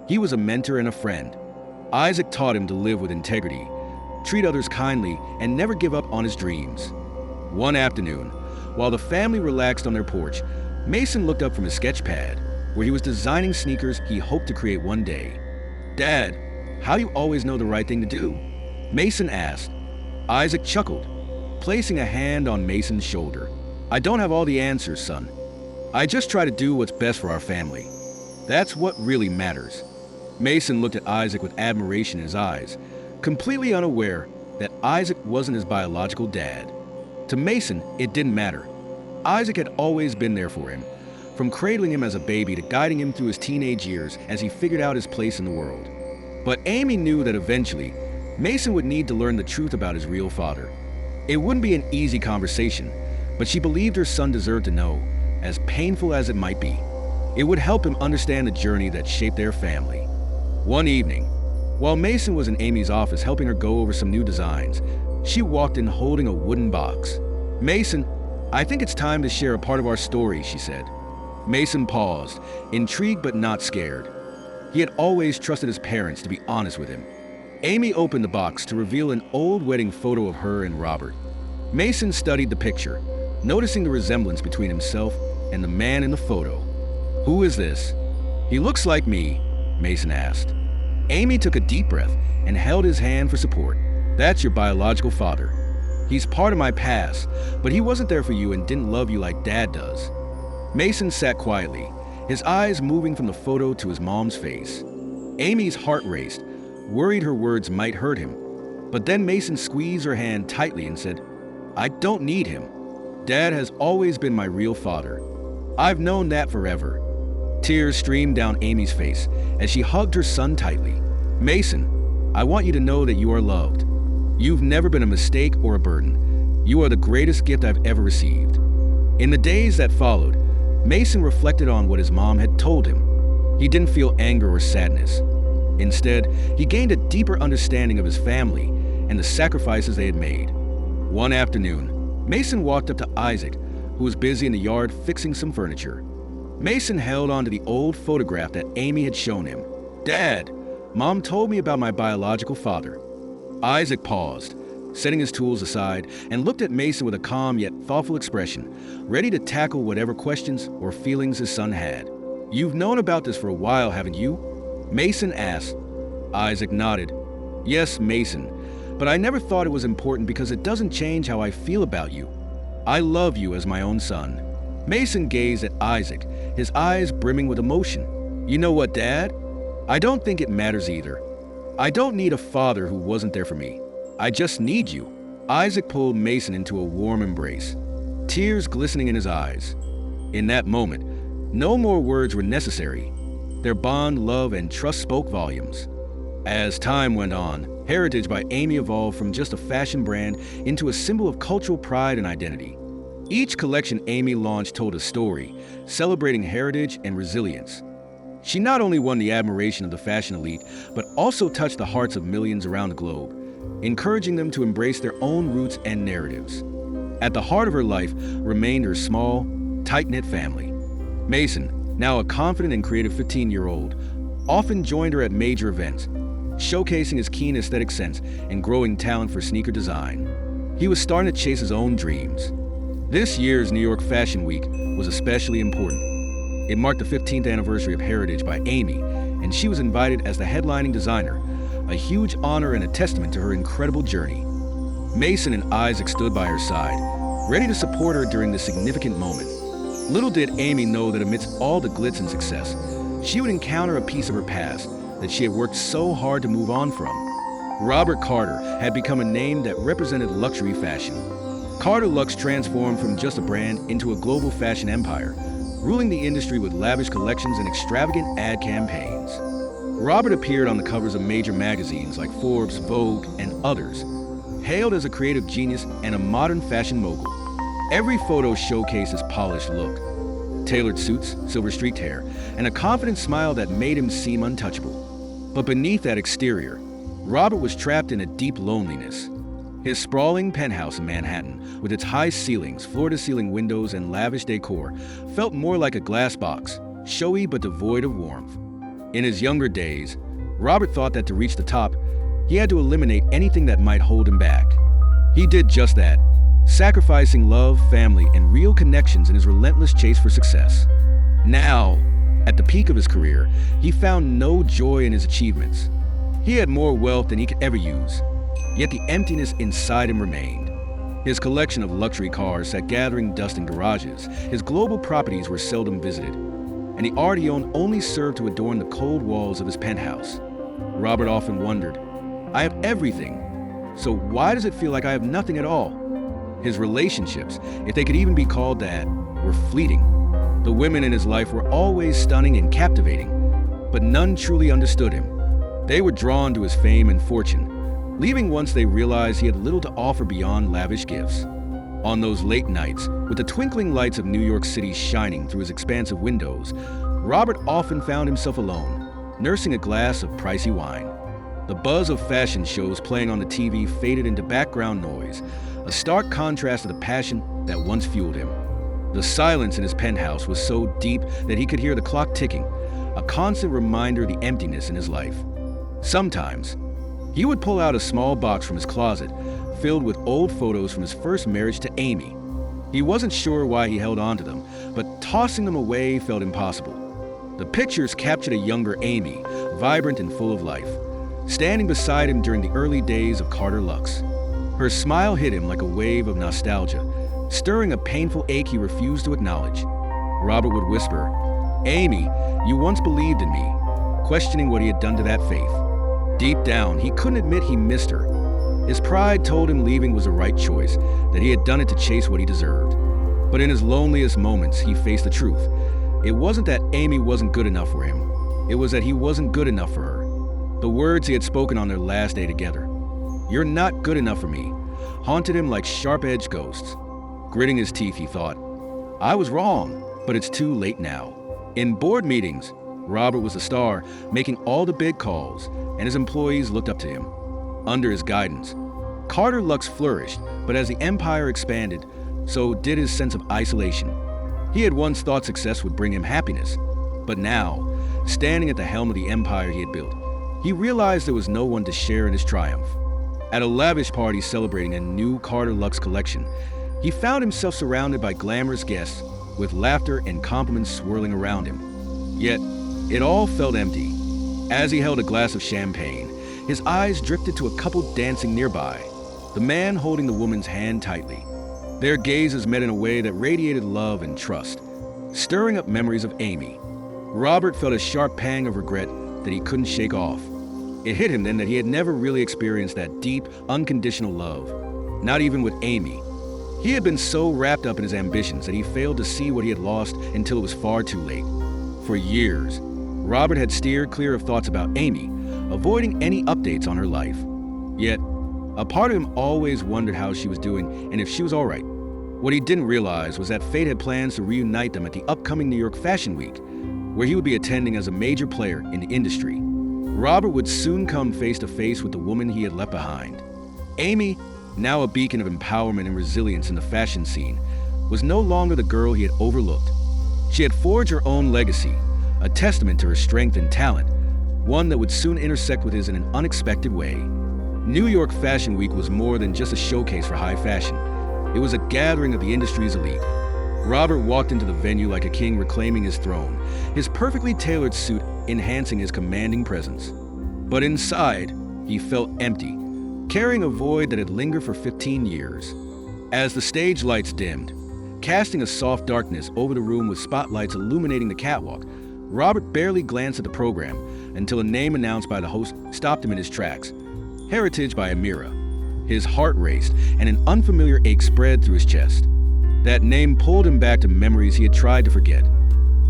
He was a mentor and a friend. Isaac taught him to live with integrity, treat others kindly, and never give up on his dreams. One afternoon, while the family relaxed on their porch, Mason looked up from his sketch pad, where he was designing sneakers he hoped to create one day. "Dad, how do you always know the right thing to do?" Mason asked. Isaac chuckled, placing a hand on Mason's shoulder. "I don't have all the answers, son. I just try to do what's best for our family. That's what really matters." Mason looked at Isaac with admiration in his eyes, completely unaware that Isaac wasn't his biological dad. To Mason, it didn't matter. Isaac had always been there for him, from cradling him as a baby to guiding him through his teenage years as he figured out his place in the world. But Amy knew that eventually, Mason would need to learn the truth about his real father. It wouldn't be an easy conversation, but she believed her son deserved to know, as painful as it might be. It would help him understand the journey that shaped their family. One evening, while Mason was in Amy's office helping her go over some new designs, she walked in holding a wooden box. "Mason, I think it's time to share a part of our story," she said. Mason paused, intrigued but not scared. He had always trusted his parents to be honest with him. Amy opened the box to reveal an old wedding photo of her and Robert. Mason studied the picture, noticing the resemblance between himself and the man in the photo. "Who is this?" "He looks like me," Mason asked. Amy took a deep breath and held his hand for support. "That's your biological father. He's part of my past, but he wasn't there for you and didn't love you like Dad does." Mason sat quietly, his eyes moving from the photo to his mom's face. Amy's heart raced, worried her words might hurt him. But then Mason squeezed her hand tightly and said, "I don't need him. Dad has always been my real father. I've known that forever." Tears streamed down Amy's face as she hugged her son tightly. "Mason, I want you to know that you are loved. You've never been a mistake or a burden. You are the greatest gift I've ever received." In the days that followed, Mason reflected on what his mom had told him. He didn't feel anger or sadness. Instead, he gained a deeper understanding of his family and the sacrifices they had made. One afternoon, Mason walked up to Isaac, who was busy in the yard fixing some furniture. Mason held onto the old photograph that Amy had shown him. "Dad, Mom told me about my biological father." Isaac paused, setting his tools aside, and looked at Mason with a calm yet thoughtful expression, ready to tackle whatever questions or feelings his son had. "You've known about this for a while, haven't you?" Mason asked. Isaac nodded. "Yes, Mason, but I never thought it was important because it doesn't change how I feel about you. I love you as my own son." Mason gazed at Isaac, his eyes brimming with emotion. "You know what, Dad? I don't think it matters either. I don't need a father who wasn't there for me. I just need you." Isaac pulled Mason into a warm embrace. tears glistening in his eyes. In that moment, no more words were necessary. Their bond, love, and trust spoke volumes. As time went on, Heritage by Amy evolved from just a fashion brand into a symbol of cultural pride and identity. Each collection Amy launched told a story, celebrating heritage and resilience. She not only won the admiration of the fashion elite, but also touched the hearts of millions around the globe, encouraging them to embrace their own roots and narratives. At the heart of her life remained her small, tight-knit family. Mason, now a confident and creative 15-year-old, often joined her at major events, showcasing his keen aesthetic sense and growing talent for sneaker design. He was starting to chase his own dreams. This year's New York Fashion Week was especially important. It marked the 15th anniversary of Heritage by Amy, and she was invited as the headlining designer, a huge honor and a testament to her incredible journey. Mason and Isaac stood by her side, ready to support her during this significant moment. Little did Amy know that amidst all the glitz and success, she would encounter a piece of her past that she had worked so hard to move on from. Robert Carter had become a name that represented luxury fashion. Carter Luxe transformed from just a brand into a global fashion empire, ruling the industry with lavish collections and extravagant ad campaigns. Robert appeared on the covers of major magazines like Forbes, Vogue, and others, hailed as a creative genius and a modern fashion mogul. Every photo showcased his polished look, tailored suits, silver streaked hair, and a confident smile that made him seem untouchable. But beneath that exterior, Robert was trapped in a deep loneliness. His sprawling penthouse in Manhattan, with its high ceilings, floor-to-ceiling windows, and lavish decor, felt more like a glass box, showy but devoid of warmth. In his younger days, Robert thought that to reach the top, he had to eliminate anything that might hold him back. He did just that, sacrificing love, family, and real connections in his relentless chase for success. Now, at the peak of his career, he found no joy in his achievements. He had more wealth than he could ever use, yet the emptiness inside him remained. His collection of luxury cars sat gathering dust in garages, his global properties were seldom visited, and the art he owned only served to adorn the cold walls of his penthouse. Robert often wondered, I have everything, so why does it feel like I have nothing at all? His relationships, if they could even be called that, were fleeting. The women in his life were always stunning and captivating, but none truly understood him. They were drawn to his fame and fortune, leaving once they realized he had little to offer beyond lavish gifts. On those late nights, with the twinkling lights of New York City shining through his expansive windows, Robert often found himself alone, nursing a glass of pricey wine. The buzz of fashion shows playing on the TV faded into background noise, a stark contrast to the passion that once fueled him. The silence in his penthouse was so deep that he could hear the clock ticking, a constant reminder of the emptiness in his life. Sometimes, he would pull out a small box from his closet, filled with old photos from his first marriage to Amy. He wasn't sure why he held on to them, but tossing them away felt impossible. The pictures captured a younger Amy, vibrant and full of life, standing beside him during the early days of Carter Luxe. Her smile hit him like a wave of nostalgia, stirring a painful ache he refused to acknowledge. Robert would whisper, Amy, you once believed in me, questioning what he had done to that faith. Deep down, he couldn't admit he missed her. His pride told him leaving was the right choice, that he had done it to chase what he deserved. But in his loneliest moments, he faced the truth. It wasn't that Amy wasn't good enough for him. It was that he wasn't good enough for her. The words he had spoken on their last day together, "You're not good enough for me," haunted him like sharp-edged ghosts. Gritting his teeth, he thought, I was wrong, but it's too late now. In board meetings, Robert was the star, making all the big calls, and his employees looked up to him. Under his guidance, Carter Luxe flourished, but as the empire expanded, so did his sense of isolation. He had once thought success would bring him happiness, but now, standing at the helm of the empire he had built, he realized there was no one to share in his triumph. At a lavish party celebrating a new Carter Luxe collection, he found himself surrounded by glamorous guests with laughter and compliments swirling around him. Yet, it all felt empty. As he held a glass of champagne, his eyes drifted to a couple dancing nearby, the man holding the woman's hand tightly. Their gazes met in a way that radiated love and trust, stirring up memories of Amy. Robert felt a sharp pang of regret that he couldn't shake off. It hit him then that he had never really experienced that deep, unconditional love, not even with Amy. He had been so wrapped up in his ambitions that he failed to see what he had lost until it was far too late. For years, Robert had steered clear of thoughts about Amy, avoiding any updates on her life. Yet, a part of him always wondered how she was doing and if she was all right. What he didn't realize was that fate had plans to reunite them at the upcoming New York Fashion Week, where he would be attending as a major player in the industry. Robert would soon come face to face with the woman he had left behind. Amy, now a beacon of empowerment and resilience in the fashion scene, was no longer the girl he had overlooked. She had forged her own legacy, a testament to her strength and talent, one that would soon intersect with his in an unexpected way. New York Fashion Week was more than just a showcase for high fashion. It was a gathering of the industry's elite. Robert walked into the venue like a king reclaiming his throne, his perfectly tailored suit enhancing his commanding presence. But inside, he felt empty, carrying a void that had lingered for 15 years. As the stage lights dimmed, casting a soft darkness over the room with spotlights illuminating the catwalk, Robert barely glanced at the program until a name announced by the host stopped him in his tracks. Heritage by Amira. His heart raced, and an unfamiliar ache spread through his chest. That name pulled him back to memories he had tried to forget.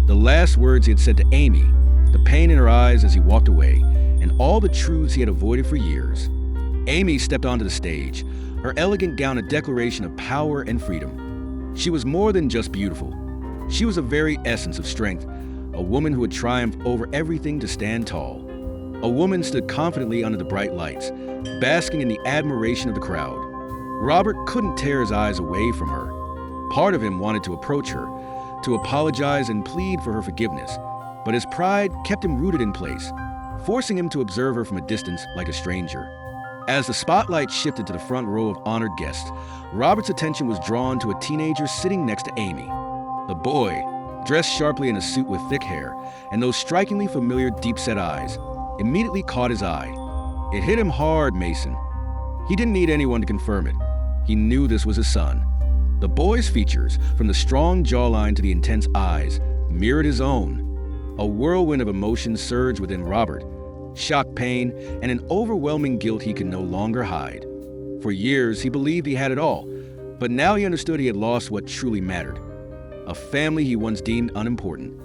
The last words he had said to Amy, the pain in her eyes as he walked away, and all the truths he had avoided for years. Amy stepped onto the stage, her elegant gown a declaration of power and freedom. She was more than just beautiful. She was a very essence of strength, a woman who had triumphed over everything to stand tall. A woman stood confidently under the bright lights, basking in the admiration of the crowd. Robert couldn't tear his eyes away from her. Part of him wanted to approach her, to apologize and plead for her forgiveness, but his pride kept him rooted in place, forcing him to observe her from a distance like a stranger. As the spotlight shifted to the front row of honored guests, Robert's attention was drawn to a teenager sitting next to Amy. The boy, dressed sharply in a suit with thick hair and those strikingly familiar deep-set eyes, immediately caught his eye. It hit him hard, Mason. He didn't need anyone to confirm it. He knew this was his son. The boy's features, from the strong jawline to the intense eyes, mirrored his own. A whirlwind of emotions surged within Robert, shock, pain, and an overwhelming guilt he could no longer hide. For years, he believed he had it all, but now he understood he had lost what truly mattered. A family he once deemed unimportant.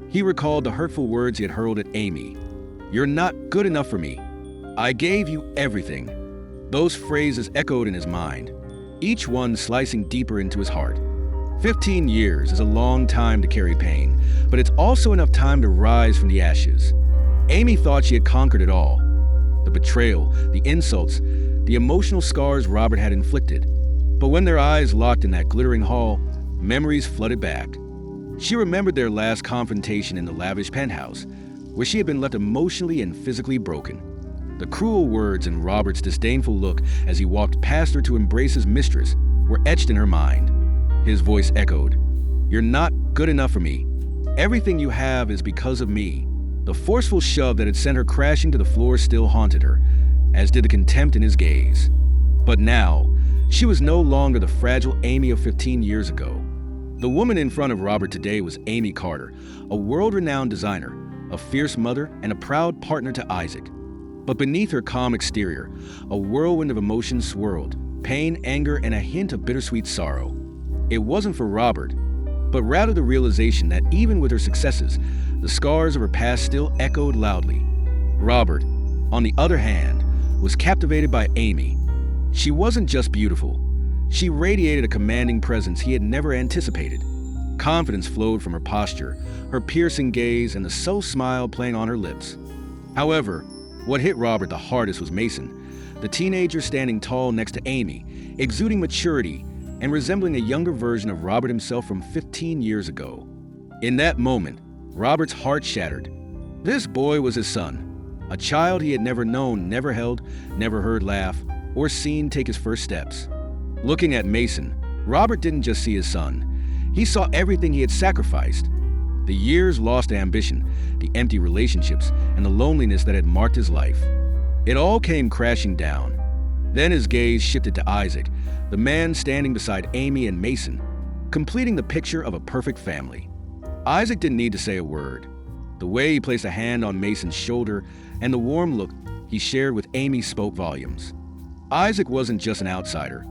He recalled the hurtful words he had hurled at Amy. "You're not good enough for me. I gave you everything." Those phrases echoed in his mind, each one slicing deeper into his heart. 15 years is a long time to carry pain, but it's also enough time to rise from the ashes. Amy thought she had conquered it all. The betrayal, the insults, the emotional scars Robert had inflicted. But when their eyes locked in that glittering hall, memories flooded back. She remembered their last confrontation in the lavish penthouse, where she had been left emotionally and physically broken. The cruel words and Robert's disdainful look as he walked past her to embrace his mistress were etched in her mind. His voice echoed, "You're not good enough for me. Everything you have is because of me." The forceful shove that had sent her crashing to the floor still haunted her, as did the contempt in his gaze. But now, she was no longer the fragile Amy of 15 years ago. The woman in front of Robert today was Amy Carter, a world-renowned designer, a fierce mother, and a proud partner to Isaac. But beneath her calm exterior, a whirlwind of emotions swirled, pain, anger, and a hint of bittersweet sorrow. It wasn't for Robert, but rather the realization that even with her successes, the scars of her past still echoed loudly. Robert, on the other hand, was captivated by Amy. She wasn't just beautiful. She radiated a commanding presence he had never anticipated. Confidence flowed from her posture, her piercing gaze, and the subtle smile playing on her lips. However, what hit Robert the hardest was Mason, the teenager standing tall next to Amy, exuding maturity and resembling a younger version of Robert himself from 15 years ago. In that moment, Robert's heart shattered. This boy was his son, a child he had never known, never held, never heard laugh, or seen take his first steps. Looking at Mason, Robert didn't just see his son. He saw everything he had sacrificed. The years lost ambition, the empty relationships, and the loneliness that had marked his life. It all came crashing down. Then his gaze shifted to Isaac, the man standing beside Amy and Mason, completing the picture of a perfect family. Isaac didn't need to say a word. The way he placed a hand on Mason's shoulder and the warm look he shared with Amy spoke volumes. Isaac wasn't just an outsider.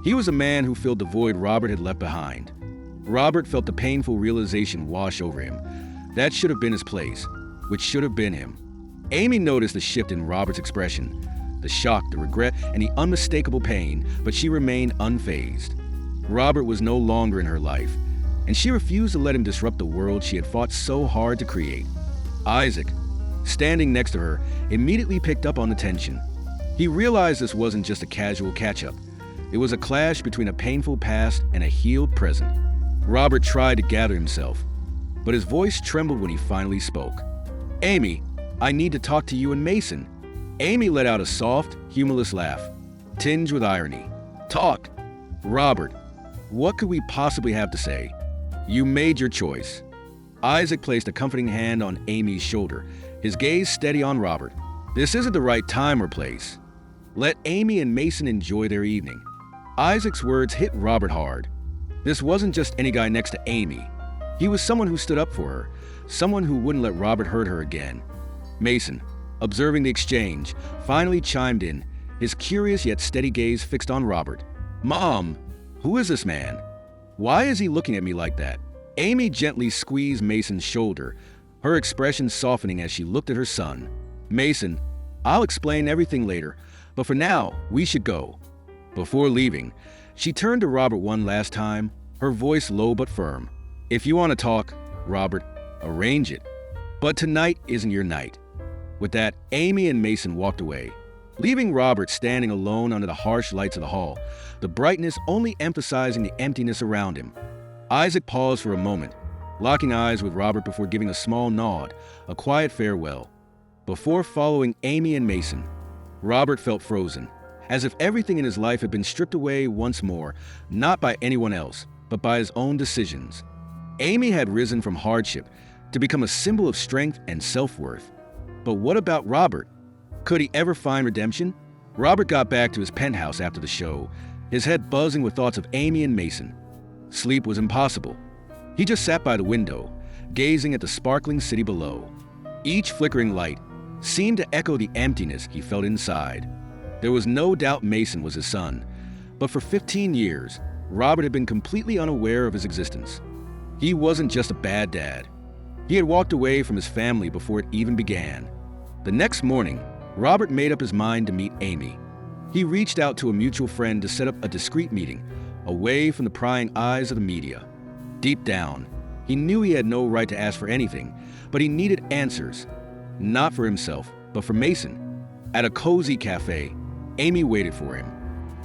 He was a man who filled the void Robert had left behind. Robert felt the painful realization wash over him. That should have been his place, which should have been him. Amy noticed the shift in Robert's expression, the shock, the regret, and the unmistakable pain, but she remained unfazed. Robert was no longer in her life, and she refused to let him disrupt the world she had fought so hard to create. Isaac, standing next to her, immediately picked up on the tension. He realized this wasn't just a casual catch-up. It was a clash between a painful past and a healed present. Robert tried to gather himself, but his voice trembled when he finally spoke. "Amy, I need to talk to you and Mason." Amy let out a soft, humorless laugh, tinged with irony. "Talk." "Robert, what could we possibly have to say? You made your choice." Isaac placed a comforting hand on Amy's shoulder, his gaze steady on Robert. "This isn't the right time or place. Let Amy and Mason enjoy their evening." Isaac's words hit Robert hard. This wasn't just any guy next to Amy. He was someone who stood up for her, someone who wouldn't let Robert hurt her again. Mason, observing the exchange, finally chimed in, his curious yet steady gaze fixed on Robert. "Mom, who is this man? Why is he looking at me like that?" Amy gently squeezed Mason's shoulder, her expression softening as she looked at her son. "Mason, I'll explain everything later, but for now, we should go." Before leaving, she turned to Robert one last time, her voice low but firm. "If you want to talk, Robert, arrange it. But tonight isn't your night." With that, Amy and Mason walked away, leaving Robert standing alone under the harsh lights of the hall, the brightness only emphasizing the emptiness around him. Isaac paused for a moment, locking eyes with Robert before giving a small nod, a quiet farewell. Before following Amy and Mason, Robert felt frozen, as if everything in his life had been stripped away once more, not by anyone else, but by his own decisions. Amy had risen from hardship to become a symbol of strength and self-worth. But what about Robert? Could he ever find redemption? Robert got back to his penthouse after the show, his head buzzing with thoughts of Amy and Mason. Sleep was impossible. He just sat by the window, gazing at the sparkling city below. Each flickering light seemed to echo the emptiness he felt inside. There was no doubt Mason was his son, but for 15 years, Robert had been completely unaware of his existence. He wasn't just a bad dad. He had walked away from his family before it even began. The next morning, Robert made up his mind to meet Amy. He reached out to a mutual friend to set up a discreet meeting, away from the prying eyes of the media. Deep down, he knew he had no right to ask for anything, but he needed answers. Not for himself, but for Mason. At a cozy cafe, Amy waited for him,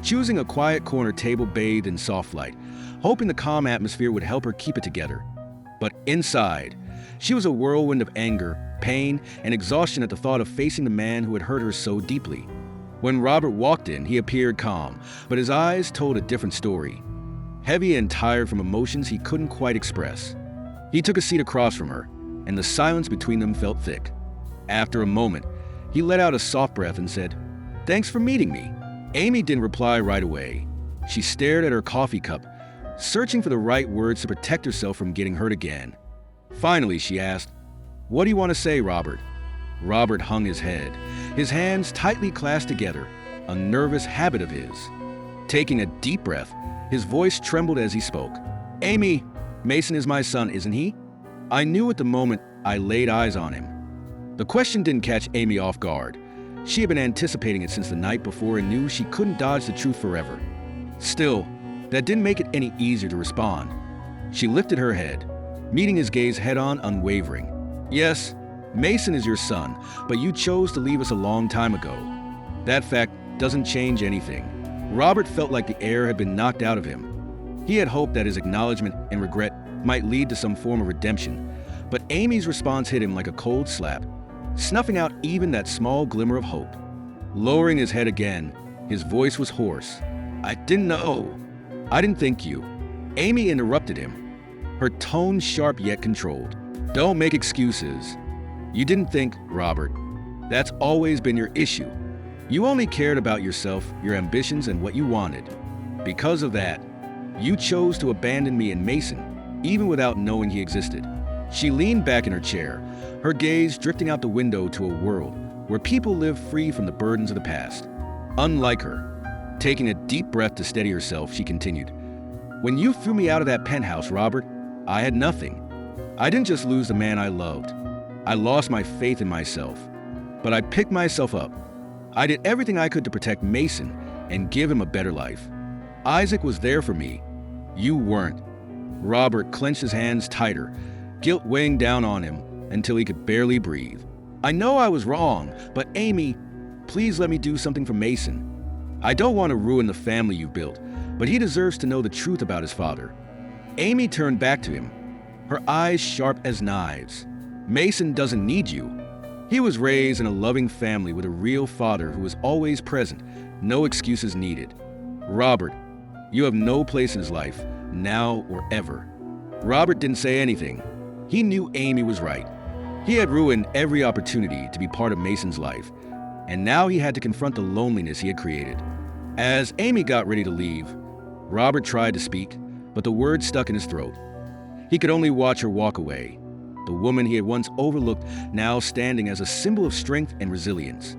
choosing a quiet corner table bathed in soft light, hoping the calm atmosphere would help her keep it together. But inside, she was a whirlwind of anger, pain, and exhaustion at the thought of facing the man who had hurt her so deeply. When Robert walked in, he appeared calm, but his eyes told a different story. Heavy and tired from emotions he couldn't quite express. He took a seat across from her, and the silence between them felt thick. After a moment, he let out a soft breath and said, "Thanks for meeting me." Amy didn't reply right away. She stared at her coffee cup, searching for the right words to protect herself from getting hurt again. Finally, she asked, "What do you want to say, Robert?" Robert hung his head, his hands tightly clasped together, a nervous habit of his. Taking a deep breath, his voice trembled as he spoke. "Amy, Mason is my son, isn't he?" I knew at the moment I laid eyes on him. The question didn't catch Amy off guard. She had been anticipating it since the night before and knew she couldn't dodge the truth forever. Still, that didn't make it any easier to respond. She lifted her head, meeting his gaze head-on, unwavering. "Yes, Mason is your son, but you chose to leave us a long time ago. That fact doesn't change anything." Robert felt like the air had been knocked out of him. He had hoped that his acknowledgement and regret might lead to some form of redemption, but Amy's response hit him like a cold slap, snuffing out even that small glimmer of hope. Lowering his head again, his voice was hoarse. "I didn't know. I didn't think you." Amy interrupted him, her tone sharp yet controlled. "Don't make excuses. You didn't think, Robert. That's always been your issue. You only cared about yourself, your ambitions, and what you wanted. Because of that, you chose to abandon me and Mason, even without knowing he existed." She leaned back in her chair, her gaze drifting out the window to a world where people live free from the burdens of the past. Unlike her, Taking a deep breath to steady herself, she continued, "When you threw me out of that penthouse, Robert, I had nothing. I didn't just lose the man I loved. I lost my faith in myself. But I picked myself up. I did everything I could to protect Mason and give him a better life. Isaac was there for me. You weren't." Robert clenched his hands tighter, guilt weighing down on him until he could barely breathe. "I know I was wrong, but Amy, please let me do something for Mason. I don't want to ruin the family you built, but he deserves to know the truth about his father." Amy turned back to him, her eyes sharp as knives. "Mason doesn't need you. He was raised in a loving family with a real father who was always present, no excuses needed. Robert, you have no place in his life, now or ever." Robert didn't say anything. He knew Amy was right. He had ruined every opportunity to be part of Mason's life, and now he had to confront the loneliness he had created. As Amy got ready to leave, Robert tried to speak, but the words stuck in his throat. He could only watch her walk away, the woman he had once overlooked now standing as a symbol of strength and resilience.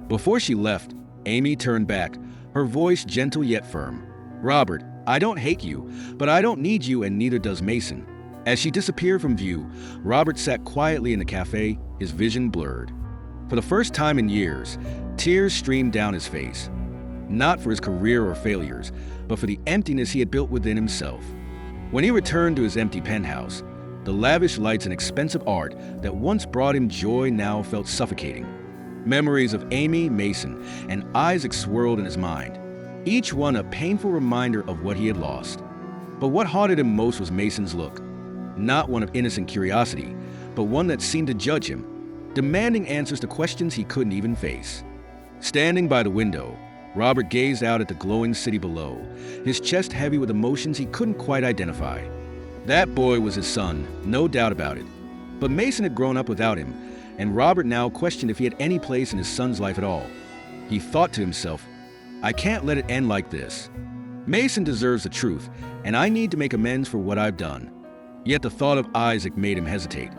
Before she left, Amy turned back, her voice gentle yet firm. "Robert, I don't hate you, but I don't need you, and neither does Mason." As she disappeared from view, Robert sat quietly in the cafe, his vision blurred. For the first time in years, tears streamed down his face. Not for his career or failures, but for the emptiness he had built within himself. When he returned to his empty penthouse, the lavish lights and expensive art that once brought him joy now felt suffocating. Memories of Amy, Mason, and Isaac swirled in his mind, each one a painful reminder of what he had lost. But what haunted him most was Mason's look. Not one of innocent curiosity, but one that seemed to judge him, demanding answers to questions he couldn't even face. Standing by the window, Robert gazed out at the glowing city below, his chest heavy with emotions he couldn't quite identify. That boy was his son, no doubt about it. But Mason had grown up without him, and Robert now questioned if he had any place in his son's life at all. He thought to himself, "I can't let it end like this. Mason deserves the truth, and I need to make amends for what I've done." Yet the thought of Isaac made him hesitate.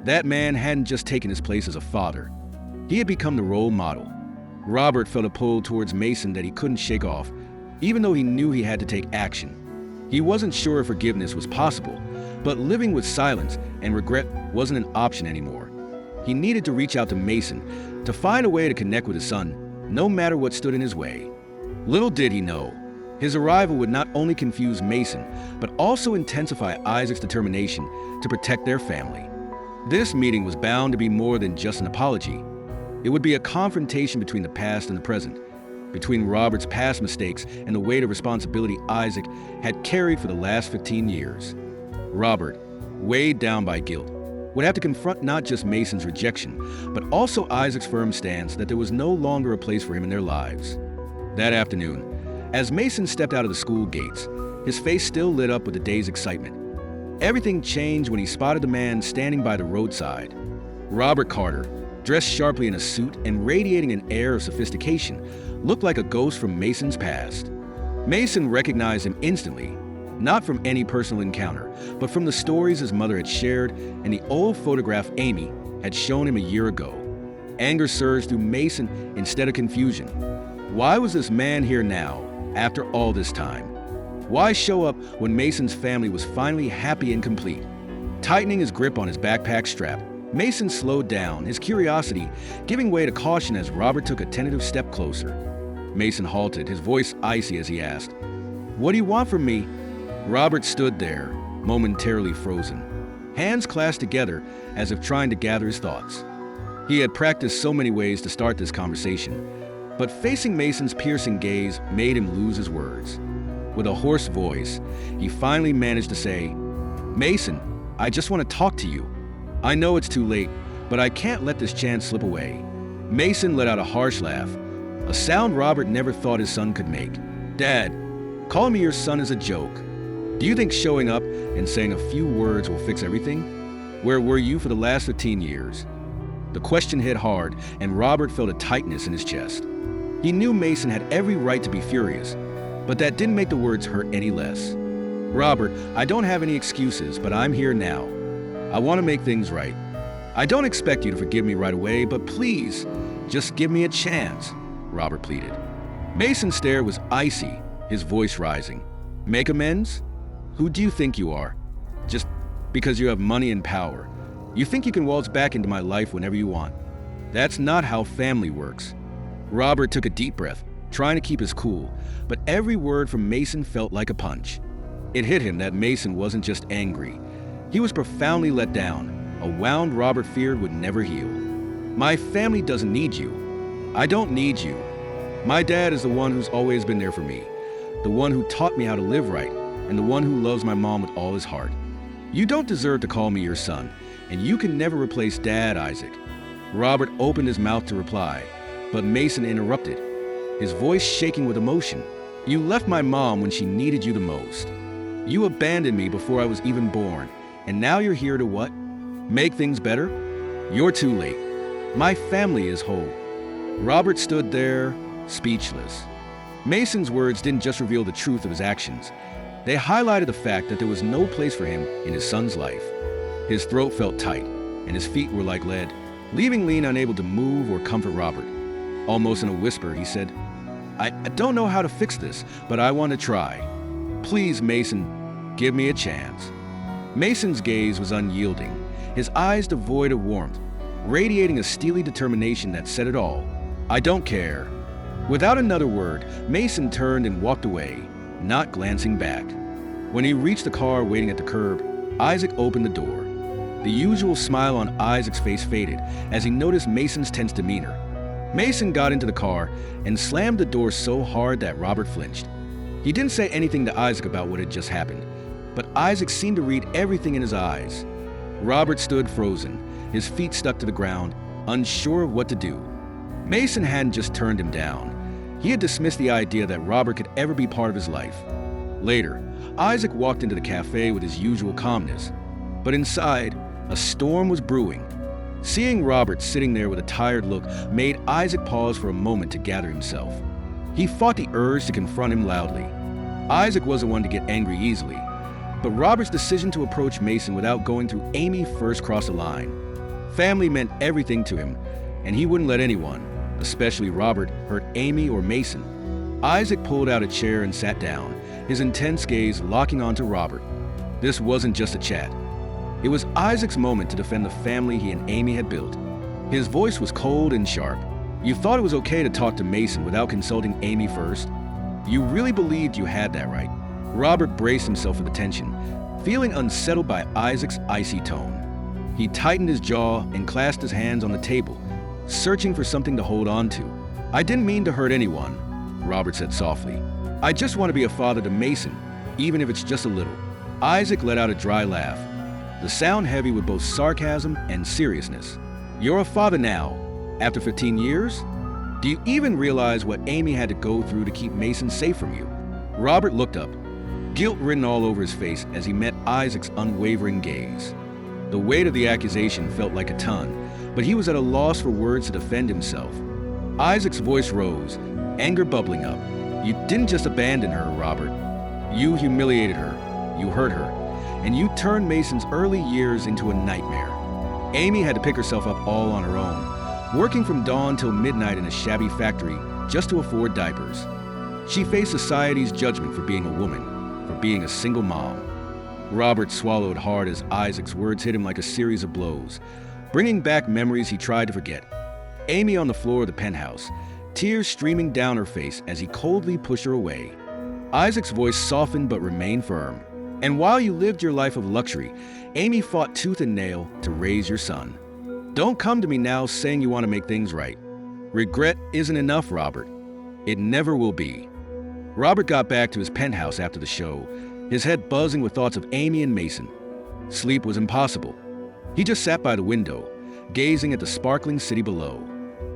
That man hadn't just taken his place as a father. He had become the role model. Robert felt a pull towards Mason that he couldn't shake off, even though he knew he had to take action. He wasn't sure if forgiveness was possible, but living with silence and regret wasn't an option anymore. He needed to reach out to Mason, to find a way to connect with his son, no matter what stood in his way. Little did he know, his arrival would not only confuse Mason, but also intensify Isaac's determination to protect their family. This meeting was bound to be more than just an apology. It would be a confrontation between the past and the present, between Robert's past mistakes and the weight of responsibility Isaac had carried for the last 15 years. Robert, weighed down by guilt, would have to confront not just Mason's rejection, but also Isaac's firm stance that there was no longer a place for him in their lives. That afternoon, as Mason stepped out of the school gates, his face still lit up with the day's excitement. Everything changed when he spotted the man standing by the roadside. Robert Carter, dressed sharply in a suit and radiating an air of sophistication, looked like a ghost from Mason's past. Mason recognized him instantly, not from any personal encounter, but from the stories his mother had shared and the old photograph Amy had shown him a year ago. Anger surged through Mason instead of confusion. Why was this man here now, after all this time? Why show up when Mason's family was finally happy and complete? Tightening his grip on his backpack strap, Mason slowed down, his curiosity giving way to caution as Robert took a tentative step closer. Mason halted, his voice icy as he asked, "What do you want from me?" Robert stood there, momentarily frozen, hands clasped together as if trying to gather his thoughts. He had practiced so many ways to start this conversation, but facing Mason's piercing gaze made him lose his words. With a hoarse voice, he finally managed to say, "Mason, I just want to talk to you. I know it's too late, but I can't let this chance slip away." Mason let out a harsh laugh, a sound Robert never thought his son could make. "Dad, calling me your son is a joke. Do you think showing up and saying a few words will fix everything? Where were you for the last 15 years? The question hit hard, and Robert felt a tightness in his chest. He knew Mason had every right to be furious, but that didn't make the words hurt any less. "Robert, I don't have any excuses, but I'm here now. I want to make things right. I don't expect you to forgive me right away, but please, just give me a chance," Robert pleaded. Mason's stare was icy, his voice rising. Make amends? Who do you think you are? Just because you have money and power. You think you can waltz back into my life whenever you want. That's not how family works. Robert took a deep breath, trying to keep his cool, but every word from Mason felt like a punch. It hit him that Mason wasn't just angry. He was profoundly let down, a wound Robert feared would never heal. My family doesn't need you. I don't need you. My dad is the one who's always been there for me, the one who taught me how to live right, and the one who loves my mom with all his heart. You don't deserve to call me your son, and you can never replace Dad, Isaac. Robert opened his mouth to reply, but Mason interrupted, his voice shaking with emotion. You left my mom when she needed you the most. You abandoned me before I was even born, and now you're here to what? Make things better? You're too late. My family is whole. Robert stood there, speechless. Mason's words didn't just reveal the truth of his actions. They highlighted the fact that there was no place for him in his son's life. His throat felt tight, and his feet were like lead, leaving Lean unable to move or comfort Robert. Almost in a whisper, he said, I don't know how to fix this, but I want to try. Please, Mason, give me a chance. Mason's gaze was unyielding, his eyes devoid of warmth, radiating a steely determination that said it all. I don't care. Without another word, Mason turned and walked away, not glancing back. When he reached the car waiting at the curb, Isaac opened the door. The usual smile on Isaac's face faded as he noticed Mason's tense demeanor. Mason got into the car and slammed the door so hard that Robert flinched. He didn't say anything to Isaac about what had just happened, but Isaac seemed to read everything in his eyes. Robert stood frozen, his feet stuck to the ground, unsure of what to do. Mason hadn't just turned him down. He had dismissed the idea that Robert could ever be part of his life. Later, Isaac walked into the cafe with his usual calmness, but inside, a storm was brewing. Seeing Robert sitting there with a tired look made Isaac pause for a moment to gather himself. He fought the urge to confront him loudly. Isaac wasn't one to get angry easily, but Robert's decision to approach Mason without going through Amy first crossed a line. Family meant everything to him, and he wouldn't let anyone, especially Robert, hurt Amy or Mason. Isaac pulled out a chair and sat down, his intense gaze locking onto Robert. This wasn't just a chat. It was Isaac's moment to defend the family he and Amy had built. His voice was cold and sharp. You thought it was okay to talk to Mason without consulting Amy first? You really believed you had that right? Robert braced himself for the tension, feeling unsettled by Isaac's icy tone. He tightened his jaw and clasped his hands on the table, searching for something to hold on to. I didn't mean to hurt anyone, Robert said softly. I just want to be a father to Mason, even if it's just a little. Isaac let out a dry laugh, the sound heavy with both sarcasm and seriousness. You're a father now, after 15 years? Do you even realize what Amy had to go through to keep Mason safe from you? Robert looked up, guilt written all over his face as he met Isaac's unwavering gaze. The weight of the accusation felt like a ton, but he was at a loss for words to defend himself. Isaac's voice rose, anger bubbling up. You didn't just abandon her, Robert. You humiliated her, you hurt her, and you turned Mason's early years into a nightmare. Amy had to pick herself up all on her own, working from dawn till midnight in a shabby factory just to afford diapers. She faced society's judgment for being a woman, for being a single mom. Robert swallowed hard as Isaac's words hit him like a series of blows, bringing back memories he tried to forget. Amy on the floor of the penthouse, tears streaming down her face as he coldly pushed her away. Isaac's voice softened but remained firm. And while you lived your life of luxury, Amy fought tooth and nail to raise your son. Don't come to me now saying you want to make things right. Regret isn't enough, Robert. It never will be. Robert got back to his penthouse after the show, his head buzzing with thoughts of Amy and Mason. Sleep was impossible. He just sat by the window, gazing at the sparkling city below.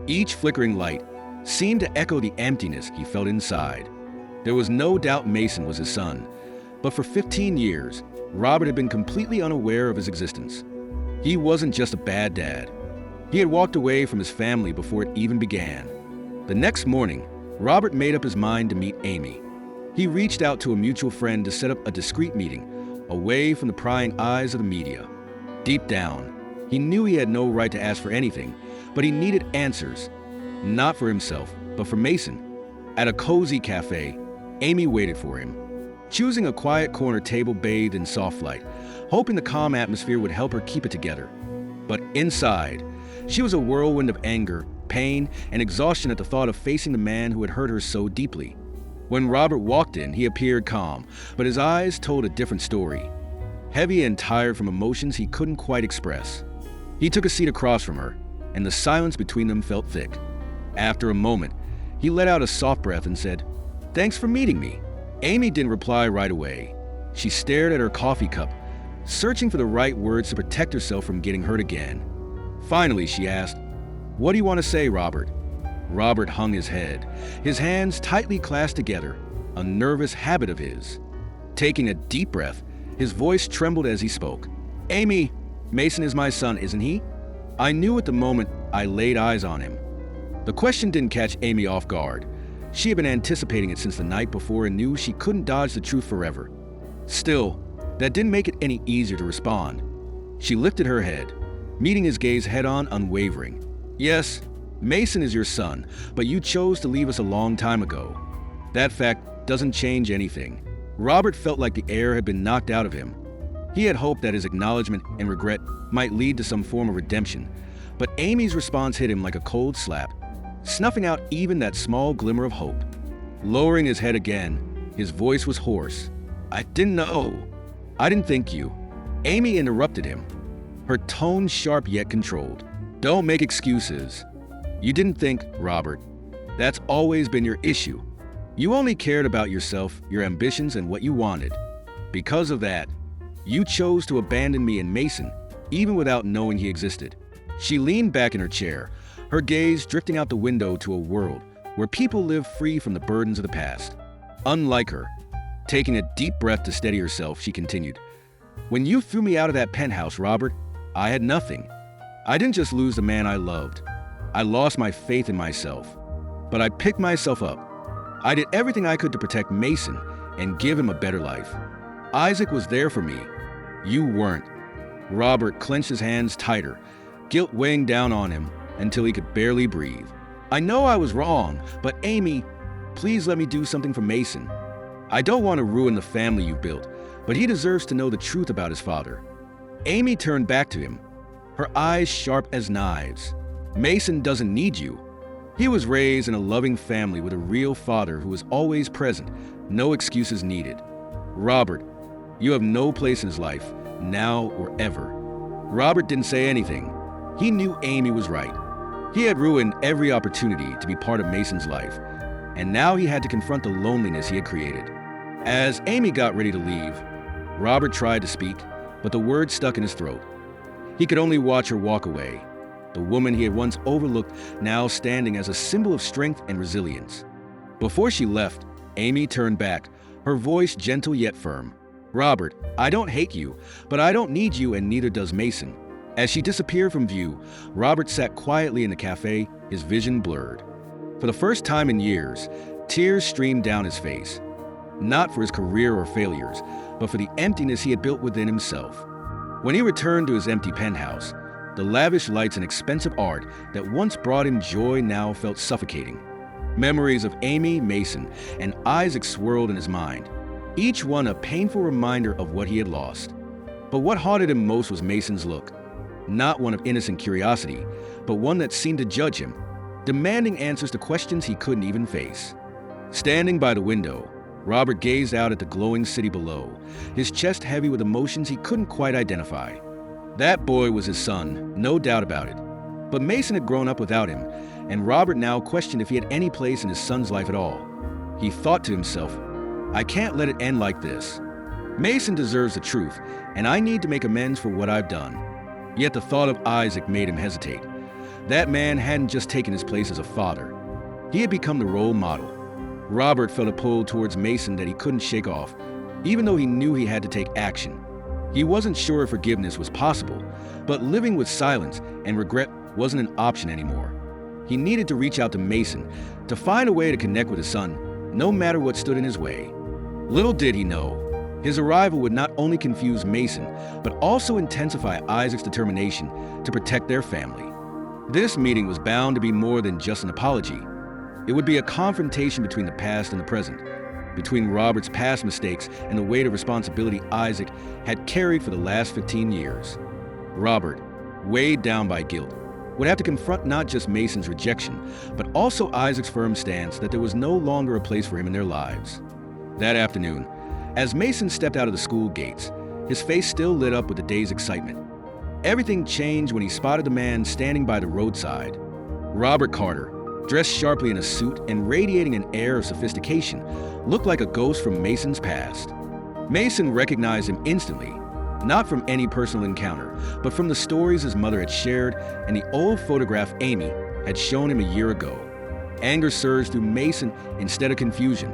Each flickering light seemed to echo the emptiness he felt inside. There was no doubt Mason was his son, but for 15 years, Robert had been completely unaware of his existence. He wasn't just a bad dad. He had walked away from his family before it even began. The next morning, Robert made up his mind to meet Amy. He reached out to a mutual friend to set up a discreet meeting, away from the prying eyes of the media. Deep down, he knew he had no right to ask for anything, but he needed answers, not for himself, but for Mason. At a cozy cafe, Amy waited for him, choosing a quiet corner table bathed in soft light, hoping the calm atmosphere would help her keep it together. But inside, she was a whirlwind of anger, pain, and exhaustion at the thought of facing the man who had hurt her so deeply. When Robert walked in, he appeared calm, but his eyes told a different story. Heavy and tired from emotions he couldn't quite express. He took a seat across from her, and the silence between them felt thick. After a moment, he let out a soft breath and said, "Thanks for meeting me." Amy didn't reply right away. She stared at her coffee cup, searching for the right words to protect herself from getting hurt again. Finally, she asked, "What do you want to say, Robert?" Robert hung his head, his hands tightly clasped together, a nervous habit of his. Taking a deep breath, his voice trembled as he spoke. "Amy, Mason is my son, isn't he?" I knew at the moment I laid eyes on him. The question didn't catch Amy off guard. She had been anticipating it since the night before and knew she couldn't dodge the truth forever. Still, that didn't make it any easier to respond. She lifted her head, meeting his gaze head-on, unwavering. "Yes, Mason is your son, but you chose to leave us a long time ago. That fact doesn't change anything." Robert felt like the air had been knocked out of him. He had hoped that his acknowledgement and regret might lead to some form of redemption, but Amy's response hit him like a cold slap, snuffing out even that small glimmer of hope. Lowering his head again, his voice was hoarse. "I didn't know. I didn't think you." Amy interrupted him, her tone sharp yet controlled. "Don't make excuses. You didn't think, Robert. That's always been your issue. You only cared about yourself, your ambitions, and what you wanted. Because of that, you chose to abandon me and Mason, even without knowing he existed." She leaned back in her chair, her gaze drifting out the window to a world where people live free from the burdens of the past. Unlike her, taking a deep breath to steady herself, she continued, "When you threw me out of that penthouse, Robert, I had nothing. I didn't just lose the man I loved. I lost my faith in myself. But I picked myself up. I did everything I could to protect Mason and give him a better life. Isaac was there for me. You weren't." Robert clenched his hands tighter, guilt weighing down on him until he could barely breathe. "I know I was wrong, but Amy, please let me do something for Mason. I don't want to ruin the family you built, but he deserves to know the truth about his father." Amy turned back to him, her eyes sharp as knives. "Mason doesn't need you. He was raised in a loving family with a real father who was always present, no excuses needed. Robert, you have no place in his life, now or ever." Robert didn't say anything. He knew Amy was right. He had ruined every opportunity to be part of Mason's life, and now he had to confront the loneliness he had created. As Amy got ready to leave, Robert tried to speak, but the words stuck in his throat. He could only watch her walk away, the woman he had once overlooked now standing as a symbol of strength and resilience. Before she left, Amy turned back, her voice gentle yet firm. "Robert, I don't hate you, but I don't need you, and neither does Mason." As she disappeared from view, Robert sat quietly in the cafe, his vision blurred. For the first time in years, tears streamed down his face. Not for his career or failures, but for the emptiness he had built within himself. When he returned to his empty penthouse, the lavish lights and expensive art that once brought him joy now felt suffocating. Memories of Amy, Mason, and Isaac swirled in his mind, each one a painful reminder of what he had lost. But what haunted him most was Mason's look. Not one of innocent curiosity, but one that seemed to judge him, demanding answers to questions he couldn't even face. Standing by the window, Robert gazed out at the glowing city below, his chest heavy with emotions he couldn't quite identify. That boy was his son, no doubt about it. But Mason had grown up without him, and Robert now questioned if he had any place in his son's life at all. He thought to himself, "I can't let it end like this. Mason deserves the truth, and I need to make amends for what I've done." Yet the thought of Isaac made him hesitate. That man hadn't just taken his place as a father. He had become the role model. Robert felt a pull towards Mason that he couldn't shake off, even though he knew he had to take action. He wasn't sure if forgiveness was possible, but living with silence and regret wasn't an option anymore. He needed to reach out to Mason, to find a way to connect with his son, no matter what stood in his way. Little did he know, his arrival would not only confuse Mason, but also intensify Isaac's determination to protect their family. This meeting was bound to be more than just an apology. It would be a confrontation between the past and the present, between Robert's past mistakes and the weight of responsibility Isaac had carried for the last 15 years. Robert, weighed down by guilt, would have to confront not just Mason's rejection, but also Isaac's firm stance that there was no longer a place for him in their lives. That afternoon, as Mason stepped out of the school gates, his face still lit up with the day's excitement. Everything changed when he spotted the man standing by the roadside. Robert Carter, dressed sharply in a suit and radiating an air of sophistication, looked like a ghost from Mason's past. Mason recognized him instantly, not from any personal encounter, but from the stories his mother had shared and the old photograph Amy had shown him a year ago. Anger surged through Mason instead of confusion.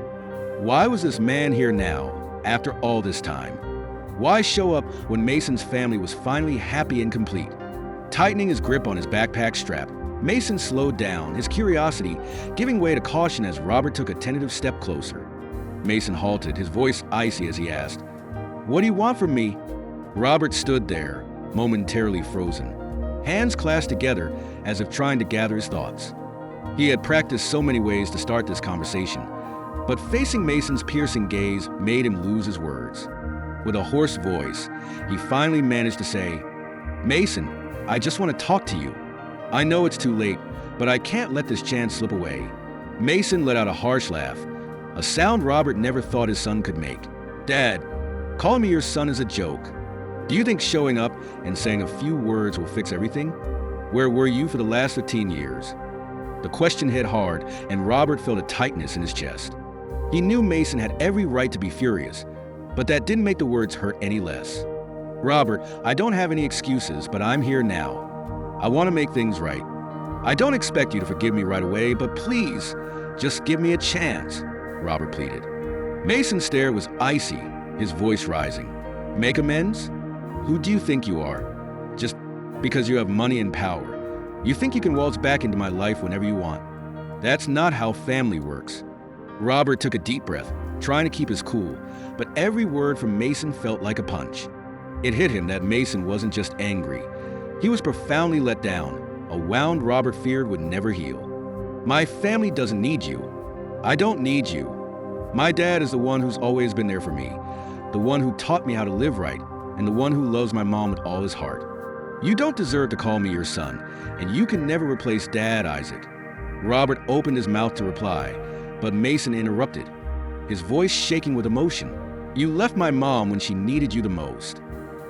Why was this man here now, after all this time? Why show up when Mason's family was finally happy and complete? Tightening his grip on his backpack strap, Mason slowed down, his curiosity giving way to caution as Robert took a tentative step closer. Mason halted, his voice icy as he asked, "What do you want from me?" Robert stood there, momentarily frozen, hands clasped together as if trying to gather his thoughts. He had practiced so many ways to start this conversation, but facing Mason's piercing gaze made him lose his words. With a hoarse voice, he finally managed to say, "Mason, I just want to talk to you. I know it's too late, but I can't let this chance slip away." Mason let out a harsh laugh, a sound Robert never thought his son could make. "Dad, calling me your son is a joke. Do you think showing up and saying a few words will fix everything? Where were you for the last 15 years? The question hit hard, and Robert felt a tightness in his chest. He knew Mason had every right to be furious, but that didn't make the words hurt any less. "Robert, I don't have any excuses, but I'm here now. I want to make things right. I don't expect you to forgive me right away, but please, just give me a chance," Robert pleaded. Mason's stare was icy, his voice rising. "Make amends? Who do you think you are? Just because you have money and power, you think you can waltz back into my life whenever you want? That's not how family works." Robert took a deep breath, trying to keep his cool, but every word from Mason felt like a punch. It hit him that Mason wasn't just angry. He was profoundly let down, a wound Robert feared would never heal. "My family doesn't need you. I don't need you. My dad is the one who's always been there for me, the one who taught me how to live right, and the one who loves my mom with all his heart. You don't deserve to call me your son, and you can never replace Dad, Isaac." Robert opened his mouth to reply, but Mason interrupted, his voice shaking with emotion. "You left my mom when she needed you the most.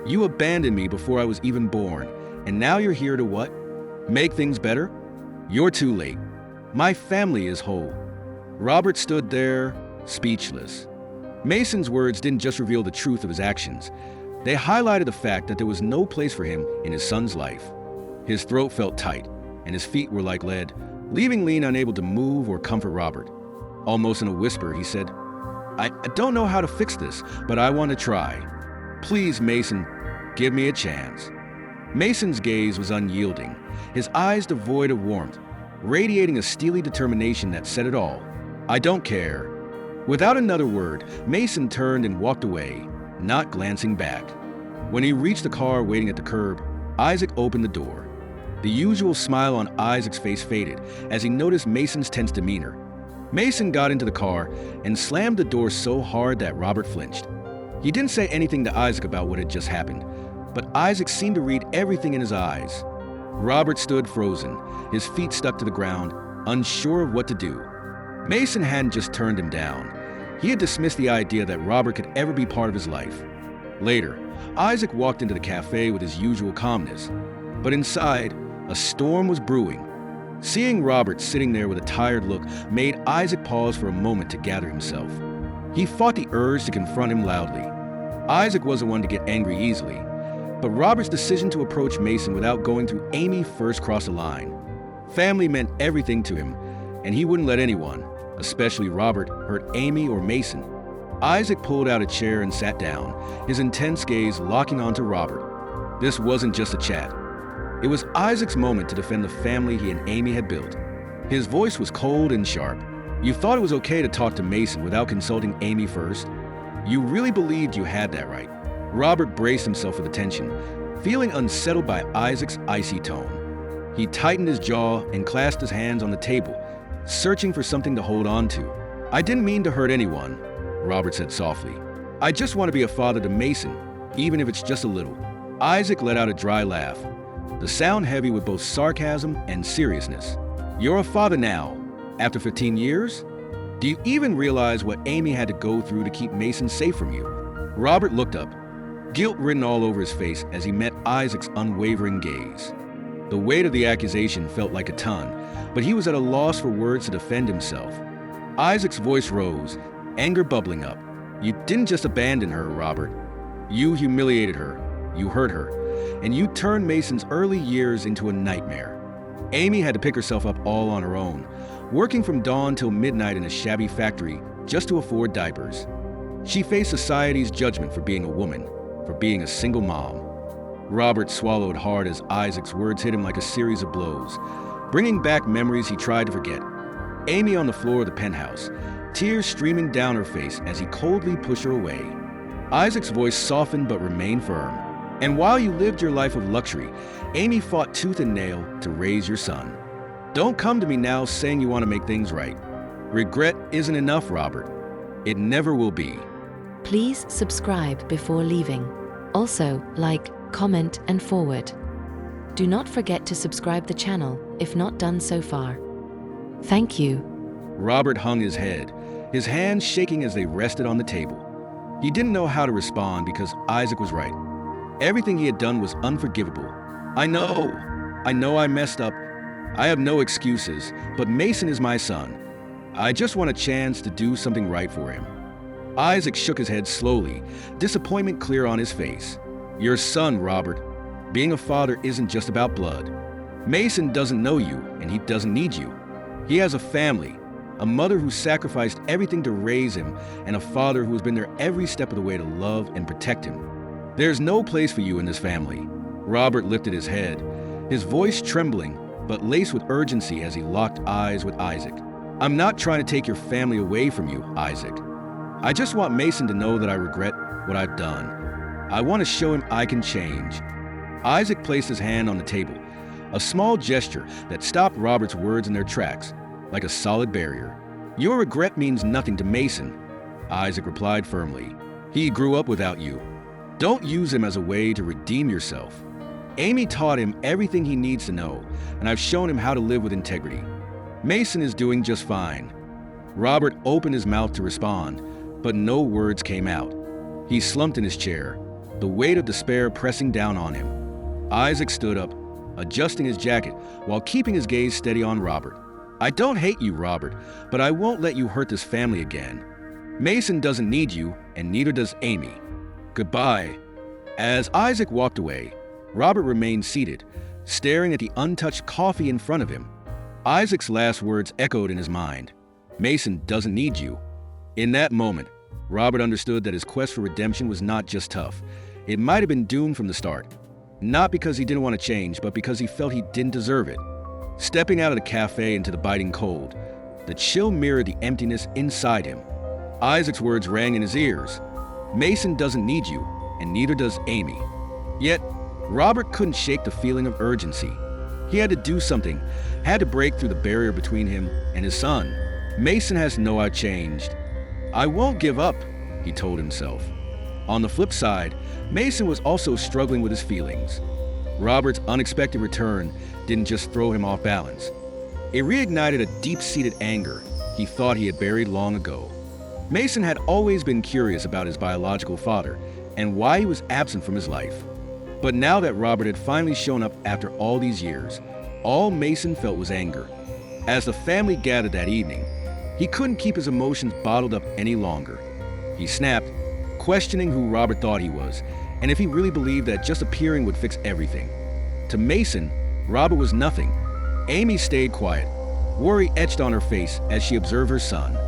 You abandoned me before I was even born, and now you're here to what? Make things better? You're too late. My family is whole." Robert stood there, speechless. Mason's words didn't just reveal the truth of his actions. They highlighted the fact that there was no place for him in his son's life. His throat felt tight, and his feet were like lead, leaving Lean unable to move or comfort Robert. Almost in a whisper, he said, I don't know how to fix this, but I want to try. Please, Mason, give me a chance." Mason's gaze was unyielding, his eyes devoid of warmth, radiating a steely determination that said it all. "I don't care." Without another word, Mason turned and walked away, not glancing back. When he reached the car waiting at the curb, Isaac opened the door. The usual smile on Isaac's face faded as he noticed Mason's tense demeanor. Mason got into the car and slammed the door so hard that Robert flinched. He didn't say anything to Isaac about what had just happened, but Isaac seemed to read everything in his eyes. Robert stood frozen, his feet stuck to the ground, unsure of what to do. Mason hadn't just turned him down. He had dismissed the idea that Robert could ever be part of his life. Later, Isaac walked into the cafe with his usual calmness, but inside, a storm was brewing. Seeing Robert sitting there with a tired look made Isaac pause for a moment to gather himself. He fought the urge to confront him loudly. Isaac wasn't one to get angry easily, but Robert's decision to approach Mason without going through Amy first crossed a line. Family meant everything to him, and he wouldn't let anyone, especially Robert, hurt Amy or Mason. Isaac pulled out a chair and sat down, his intense gaze locking onto Robert. This wasn't just a chat. It was Isaac's moment to defend the family he and Amy had built. His voice was cold and sharp. "You thought it was okay to talk to Mason without consulting Amy first? You really believed you had that right?" Robert braced himself for the tension, feeling unsettled by Isaac's icy tone. He tightened his jaw and clasped his hands on the table, searching for something to hold on to. "I didn't mean to hurt anyone," Robert said softly. "I just want to be a father to Mason, even if it's just a little." Isaac let out a dry laugh, the sound heavy with both sarcasm and seriousness. "You're a father now, after 15 years? Do you even realize what Amy had to go through to keep Mason safe from you?" Robert looked up, guilt written all over his face as he met Isaac's unwavering gaze. The weight of the accusation felt like a ton, but he was at a loss for words to defend himself. Isaac's voice rose, anger bubbling up. "You didn't just abandon her, Robert. You humiliated her, you hurt her, and you turned Mason's early years into a nightmare." Amy had to pick herself up all on her own, working from dawn till midnight in a shabby factory just to afford diapers. She faced society's judgment for being a woman, for being a single mom. Robert swallowed hard as Isaac's words hit him like a series of blows, bringing back memories he tried to forget. Amy on the floor of the penthouse, tears streaming down her face as he coldly pushed her away. Isaac's voice softened but remained firm. "And while you lived your life of luxury, Amy fought tooth and nail to raise your son. Don't come to me now saying you want to make things right. Regret isn't enough, Robert. It never will be." Please subscribe before leaving. Also, like, comment, and forward. Do not forget to subscribe the channel if not done so far. Thank you. Robert hung his head, his hands shaking as they rested on the table. He didn't know how to respond because Isaac was right. Everything he had done was unforgivable. I know I messed up. I have no excuses, but Mason is my son. I just want a chance to do something right for him." Isaac shook his head slowly, disappointment clear on his face. "Your son, Robert. Being a father isn't just about blood. Mason doesn't know you, and he doesn't need you. He has a family, a mother who sacrificed everything to raise him, and a father who has been there every step of the way to love and protect him. There's no place for you in this family." Robert lifted his head, his voice trembling, but laced with urgency as he locked eyes with Isaac. "I'm not trying to take your family away from you, Isaac. I just want Mason to know that I regret what I've done. I want to show him I can change." Isaac placed his hand on the table, a small gesture that stopped Robert's words in their tracks, like a solid barrier. "Your regret means nothing to Mason," Isaac replied firmly. "He grew up without you. Don't use him as a way to redeem yourself. Amy taught him everything he needs to know, and I've shown him how to live with integrity. Mason is doing just fine." Robert opened his mouth to respond, but no words came out. He slumped in his chair, the weight of despair pressing down on him. Isaac stood up, adjusting his jacket while keeping his gaze steady on Robert. "I don't hate you, Robert, but I won't let you hurt this family again. Mason doesn't need you, and neither does Amy. Goodbye." As Isaac walked away, Robert remained seated, staring at the untouched coffee in front of him. Isaac's last words echoed in his mind. "Mason doesn't need you." In that moment, Robert understood that his quest for redemption was not just tough. It might have been doomed from the start. Not because he didn't want to change, but because he felt he didn't deserve it. Stepping out of the cafe into the biting cold, the chill mirrored the emptiness inside him. Isaac's words rang in his ears. "Mason doesn't need you, and neither does Amy." Yet, Robert couldn't shake the feeling of urgency. He had to do something, had to break through the barrier between him and his son. Mason has to know I've changed. "I won't give up," he told himself. On the flip side, Mason was also struggling with his feelings. Robert's unexpected return didn't just throw him off balance. It reignited a deep-seated anger he thought he had buried long ago. Mason had always been curious about his biological father and why he was absent from his life. But now that Robert had finally shown up after all these years, all Mason felt was anger. As the family gathered that evening, he couldn't keep his emotions bottled up any longer. He snapped, questioning who Robert thought he was, and if he really believed that just appearing would fix everything. To Mason, Robert was nothing. Amy stayed quiet, worry etched on her face as she observed her son.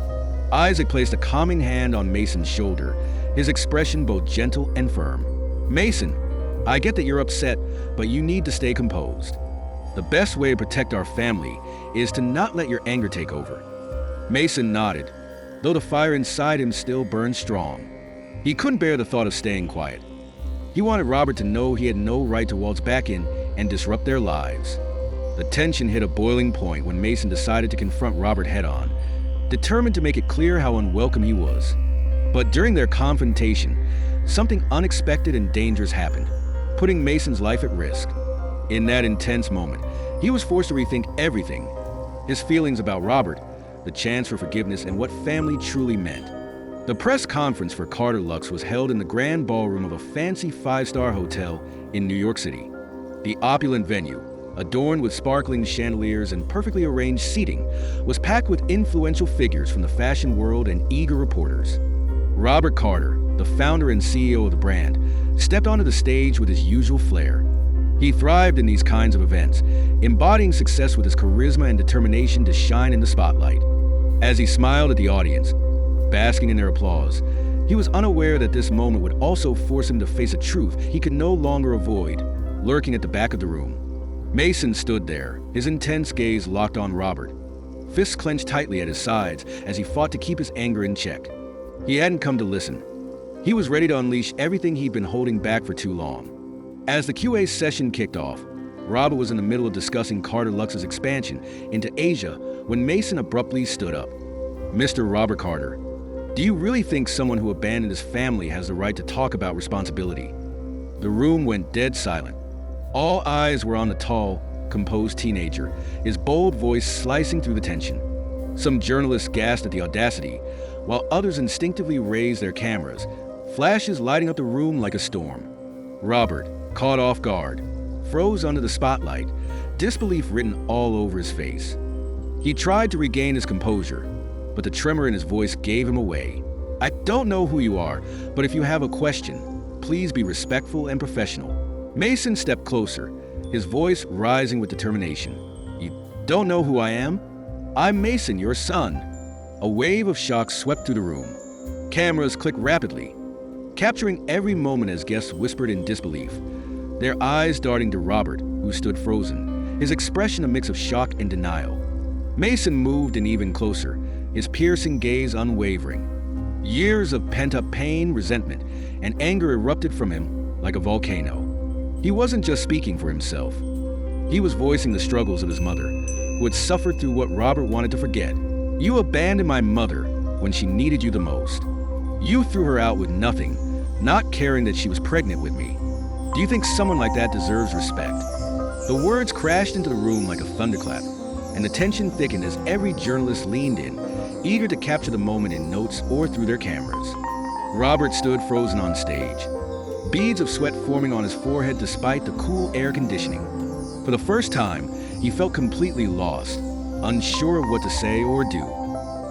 Isaac placed a calming hand on Mason's shoulder, his expression both gentle and firm. "Mason, I get that you're upset, but you need to stay composed. The best way to protect our family is to not let your anger take over." Mason nodded, though the fire inside him still burned strong. He couldn't bear the thought of staying quiet. He wanted Robert to know he had no right to waltz back in and disrupt their lives. The tension hit a boiling point when Mason decided to confront Robert head-on, determined to make it clear how unwelcome he was. But during their confrontation, something unexpected and dangerous happened, putting Mason's life at risk. In that intense moment, he was forced to rethink everything: his feelings about Robert, the chance for forgiveness, and what family truly meant. The press conference for Carter Lux was held in the grand ballroom of a fancy five-star hotel in New York City. The opulent venue, adorned with sparkling chandeliers and perfectly arranged seating, was packed with influential figures from the fashion world and eager reporters. Robert Carter, the founder and CEO of the brand, stepped onto the stage with his usual flair. He thrived in these kinds of events, embodying success with his charisma and determination to shine in the spotlight. As he smiled at the audience, basking in their applause, he was unaware that this moment would also force him to face a truth he could no longer avoid, lurking at the back of the room. Mason stood there, his intense gaze locked on Robert, fists clenched tightly at his sides as he fought to keep his anger in check. He hadn't come to listen. He was ready to unleash everything he'd been holding back for too long. As the QA session kicked off, Robert was in the middle of discussing Carter Lux's expansion into Asia when Mason abruptly stood up. "Mr. Robert Carter, do you really think someone who abandoned his family has the right to talk about responsibility?" The room went dead silent. All eyes were on the tall, composed teenager, his bold voice slicing through the tension. Some journalists gasped at the audacity, while others instinctively raised their cameras, flashes lighting up the room like a storm. Robert, caught off guard, froze under the spotlight, disbelief written all over his face. He tried to regain his composure, but the tremor in his voice gave him away. "I don't know who you are, but if you have a question, please be respectful and professional." Mason stepped closer, his voice rising with determination. "You don't know who I am? I'm Mason, your son." A wave of shock swept through the room. Cameras clicked rapidly, capturing every moment as guests whispered in disbelief, their eyes darting to Robert, who stood frozen, his expression a mix of shock and denial. Mason moved in even closer, his piercing gaze unwavering. Years of pent-up pain, resentment, and anger erupted from him like a volcano. He wasn't just speaking for himself. He was voicing the struggles of his mother, who had suffered through what Robert wanted to forget. "You abandoned my mother when she needed you the most. You threw her out with nothing, not caring that she was pregnant with me. Do you think someone like that deserves respect?" The words crashed into the room like a thunderclap, and the tension thickened as every journalist leaned in, eager to capture the moment in notes or through their cameras. Robert stood frozen on stage, beads of sweat forming on his forehead despite the cool air conditioning. For the first time, he felt completely lost, unsure of what to say or do.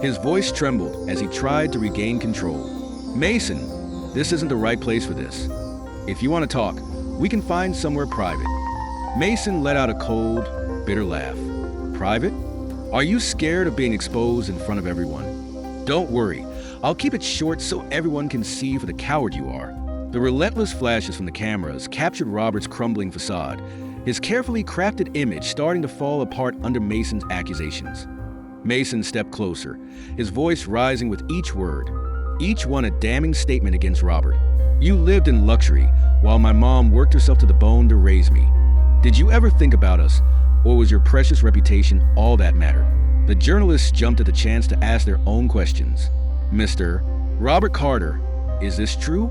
His voice trembled as he tried to regain control. "Mason, this isn't the right place for this. If you want to talk, we can find somewhere private." Mason let out a cold, bitter laugh. "Private? Are you scared of being exposed in front of everyone? Don't worry, I'll keep it short so everyone can see for the coward you are." The relentless flashes from the cameras captured Robert's crumbling facade, his carefully crafted image starting to fall apart under Mason's accusations. Mason stepped closer, his voice rising with each word, each one a damning statement against Robert. "You lived in luxury while my mom worked herself to the bone to raise me. Did you ever think about us, or was your precious reputation all that mattered?" The journalists jumped at the chance to ask their own questions. "Mr. Robert Carter, is this true?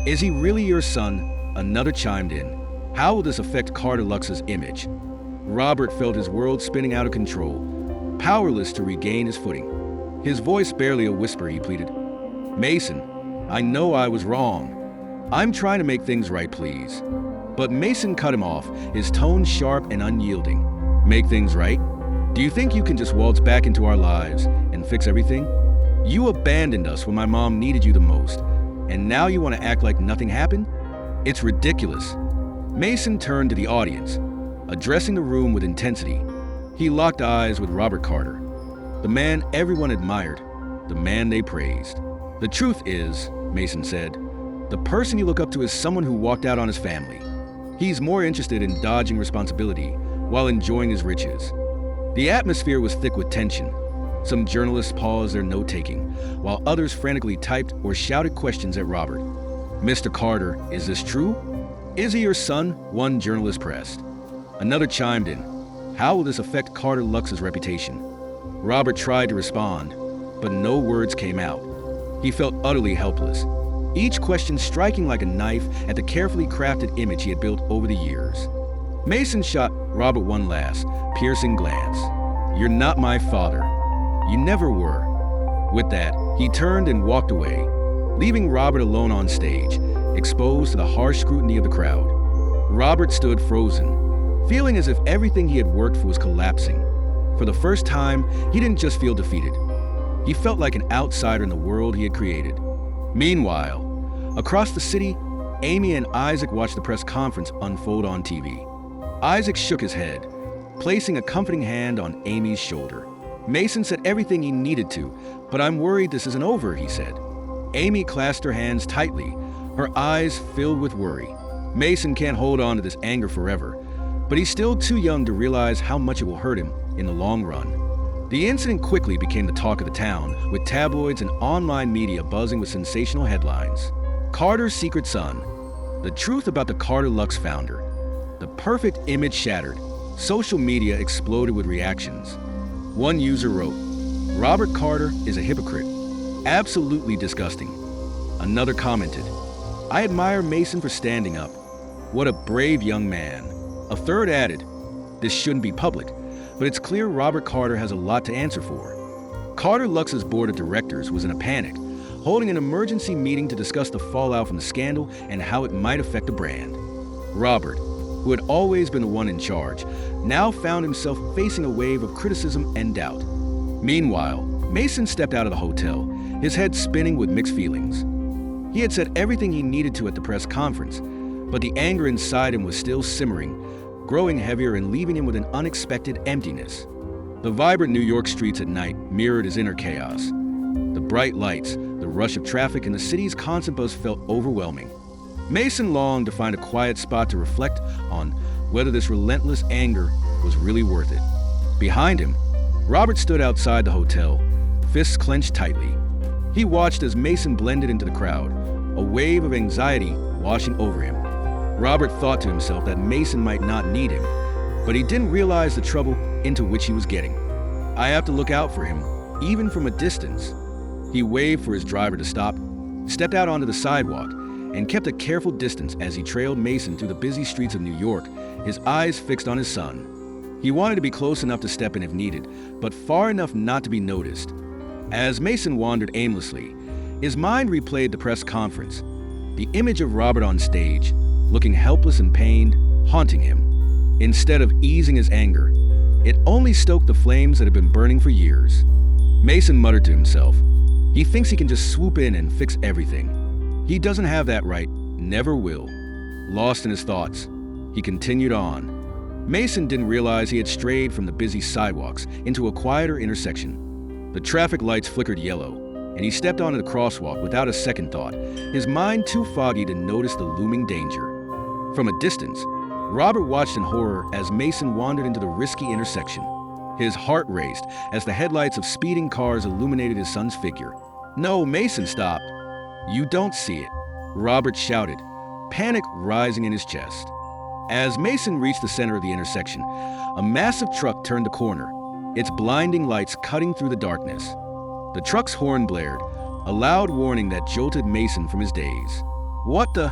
Is he really your son?" Another chimed in. "How will this affect Carter Lux's image?" Robert felt his world spinning out of control, powerless to regain his footing. His voice barely a whisper, he pleaded, "Mason, I know I was wrong. I'm trying to make things right, please." But Mason cut him off, his tone sharp and unyielding. "Make things right? Do you think you can just waltz back into our lives and fix everything? You abandoned us when my mom needed you the most, and now you want to act like nothing happened? It's ridiculous." Mason turned to the audience, addressing the room with intensity. He locked eyes with Robert Carter, the man everyone admired, the man they praised. "The truth is," Mason said, "the person you look up to is someone who walked out on his family. He's more interested in dodging responsibility while enjoying his riches." The atmosphere was thick with tension. Some journalists paused their note-taking, while others frantically typed or shouted questions at Robert. "Mr. Carter, is this true? Is he your son?" one journalist pressed. Another chimed in. How will this affect Carter Lux's reputation? Robert tried to respond, but no words came out. He felt utterly helpless, each question striking like a knife at the carefully crafted image he had built over the years. Mason shot Robert one last, piercing glance. "You're not my father. You never were." With that, he turned and walked away, leaving Robert alone on stage, exposed to the harsh scrutiny of the crowd. Robert stood frozen, feeling as if everything he had worked for was collapsing. For the first time, he didn't just feel defeated. He felt like an outsider in the world he had created. Meanwhile, across the city, Amy and Isaac watched the press conference unfold on TV. Isaac shook his head, placing a comforting hand on Amy's shoulder. "Mason said everything he needed to, but I'm worried this isn't over," he said. Amy clasped her hands tightly, her eyes filled with worry. Mason can't hold on to this anger forever, but he's still too young to realize how much it will hurt him in the long run. The incident quickly became the talk of the town, with tabloids and online media buzzing with sensational headlines. Carter's secret son. The truth about the Carter Lux founder. The perfect image shattered. Social media exploded with reactions. One user wrote, "Robert Carter is a hypocrite. Absolutely disgusting." Another commented, "I admire Mason for standing up. What a brave young man." A third added, "This shouldn't be public, but it's clear Robert Carter has a lot to answer for." Carter Lux's board of directors was in a panic, holding an emergency meeting to discuss the fallout from the scandal and how it might affect the brand. Robert, who had always been the one in charge, now found himself facing a wave of criticism and doubt. Meanwhile, Mason stepped out of the hotel, his head spinning with mixed feelings. He had said everything he needed to at the press conference, but the anger inside him was still simmering, growing heavier and leaving him with an unexpected emptiness. The vibrant New York streets at night mirrored his inner chaos. The bright lights, the rush of traffic, and the city's constant buzz felt overwhelming. Mason longed to find a quiet spot to reflect on whether this relentless anger was really worth it. Behind him, Robert stood outside the hotel, fists clenched tightly. He watched as Mason blended into the crowd, a wave of anxiety washing over him. Robert thought to himself that Mason might not need him, but he didn't realize the trouble into which he was getting. "I have to look out for him, even from a distance." He waved for his driver to stop, stepped out onto the sidewalk, and kept a careful distance as he trailed Mason through the busy streets of New York, his eyes fixed on his son. He wanted to be close enough to step in if needed, but far enough not to be noticed. As Mason wandered aimlessly, his mind replayed the press conference, the image of Robert on stage, looking helpless and pained, haunting him. Instead of easing his anger, it only stoked the flames that had been burning for years. Mason muttered to himself, "He thinks he can just swoop in and fix everything. He doesn't have that right, never will." Lost in his thoughts, he continued on. Mason didn't realize he had strayed from the busy sidewalks into a quieter intersection. The traffic lights flickered yellow, and he stepped onto the crosswalk without a second thought, his mind too foggy to notice the looming danger. From a distance, Robert watched in horror as Mason wandered into the risky intersection. His heart raced as the headlights of speeding cars illuminated his son's figure. "No, Mason, stop. You don't see it," Robert shouted, panic rising in his chest. As Mason reached the center of the intersection, a massive truck turned the corner, its blinding lights cutting through the darkness. The truck's horn blared, a loud warning that jolted Mason from his daze. "What the?"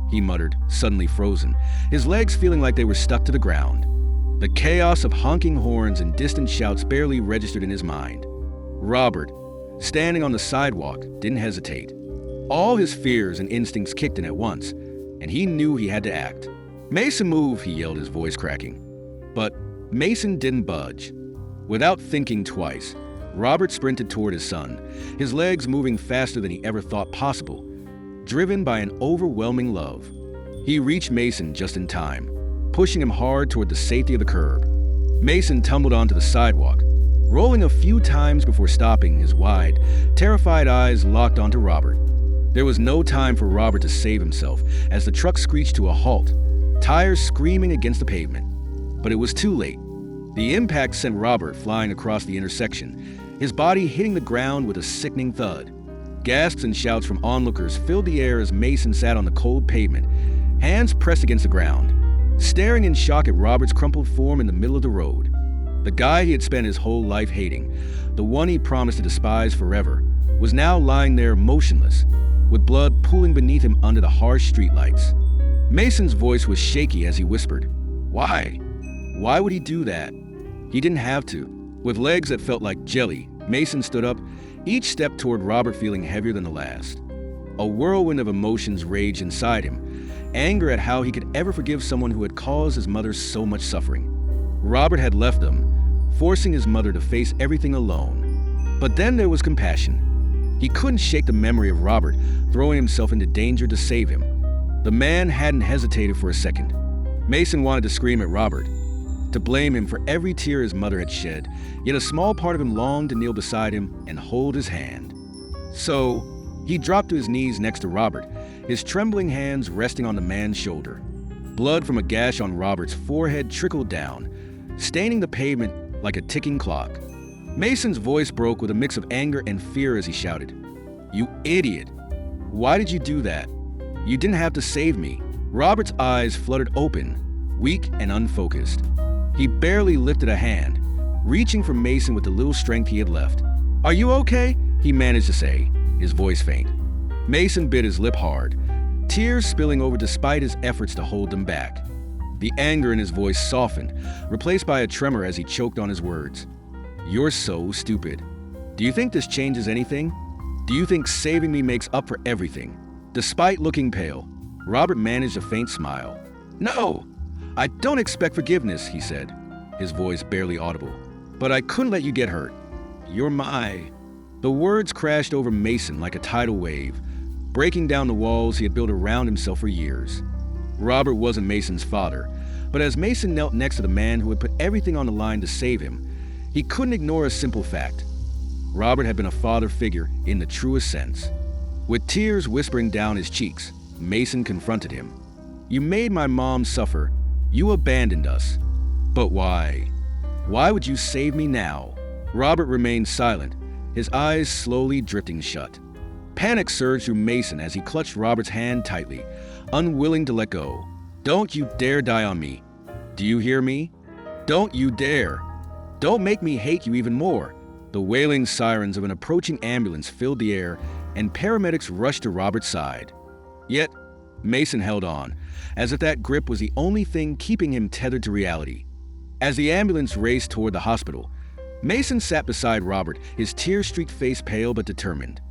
he muttered, suddenly frozen, his legs feeling like they were stuck to the ground. The chaos of honking horns and distant shouts barely registered in his mind. Robert, standing on the sidewalk, didn't hesitate. All his fears and instincts kicked in at once, and he knew he had to act. "Mason, move," he yelled, his voice cracking. But Mason didn't budge. Without thinking twice, Robert sprinted toward his son, his legs moving faster than he ever thought possible, driven by an overwhelming love. He reached Mason just in time, pushing him hard toward the safety of the curb. Mason tumbled onto the sidewalk, rolling a few times before stopping, his wide, terrified eyes locked onto Robert. There was no time for Robert to save himself as the truck screeched to a halt, tires screaming against the pavement. But it was too late. The impact sent Robert flying across the intersection, his body hitting the ground with a sickening thud. Gasps and shouts from onlookers filled the air as Mason sat on the cold pavement, hands pressed against the ground. staring in shock at Robert's crumpled form in the middle of the road. The guy he had spent his whole life hating, the one he promised to despise forever, was now lying there motionless, with blood pooling beneath him under the harsh streetlights. Mason's voice was shaky as he whispered, "Why? Why would he do that?" He didn't have to. With legs that felt like jelly, Mason stood up, each step toward Robert feeling heavier than the last. A whirlwind of emotions raged inside him, anger at how he could ever forgive someone who had caused his mother so much suffering. Robert had left them, forcing his mother to face everything alone. But then there was compassion. He couldn't shake the memory of Robert throwing himself into danger to save him. The man hadn't hesitated for a second. Mason wanted to scream at Robert, to blame him for every tear his mother had shed, yet a small part of him longed to kneel beside him and hold his hand. So, he dropped to his knees next to Robert, his trembling hands resting on the man's shoulder. Blood from a gash on Robert's forehead trickled down, staining the pavement like a ticking clock. Mason's voice broke with a mix of anger and fear as he shouted, "You idiot! Why did you do that? You didn't have to save me." Robert's eyes fluttered open, weak and unfocused. He barely lifted a hand, reaching for Mason with the little strength he had left. "Are you okay?" he managed to say, his voice faint. Mason bit his lip hard, tears spilling over despite his efforts to hold them back. The anger in his voice softened, replaced by a tremor as he choked on his words. "You're so stupid. Do you think this changes anything? Do you think saving me makes up for everything?" Despite looking pale, Robert managed a faint smile. "No, I don't expect forgiveness," he said, his voice barely audible. "But I couldn't let you get hurt. You're my..." The words crashed over Mason like a tidal wave, breaking down the walls he had built around himself for years. Robert wasn't Mason's father, but as Mason knelt next to the man who had put everything on the line to save him, he couldn't ignore a simple fact. Robert had been a father figure in the truest sense. With tears whispering down his cheeks, Mason confronted him. "You made my mom suffer. You abandoned us. But why? Why would you save me now?" Robert remained silent, his eyes slowly drifting shut. Panic surged through Mason as he clutched Robert's hand tightly, unwilling to let go. "Don't you dare die on me. Do you hear me? Don't you dare. Don't make me hate you even more." The wailing sirens of an approaching ambulance filled the air, and paramedics rushed to Robert's side. Yet, Mason held on, as if that grip was the only thing keeping him tethered to reality. As the ambulance raced toward the hospital, Mason sat beside Robert, his tear-streaked face pale but determined.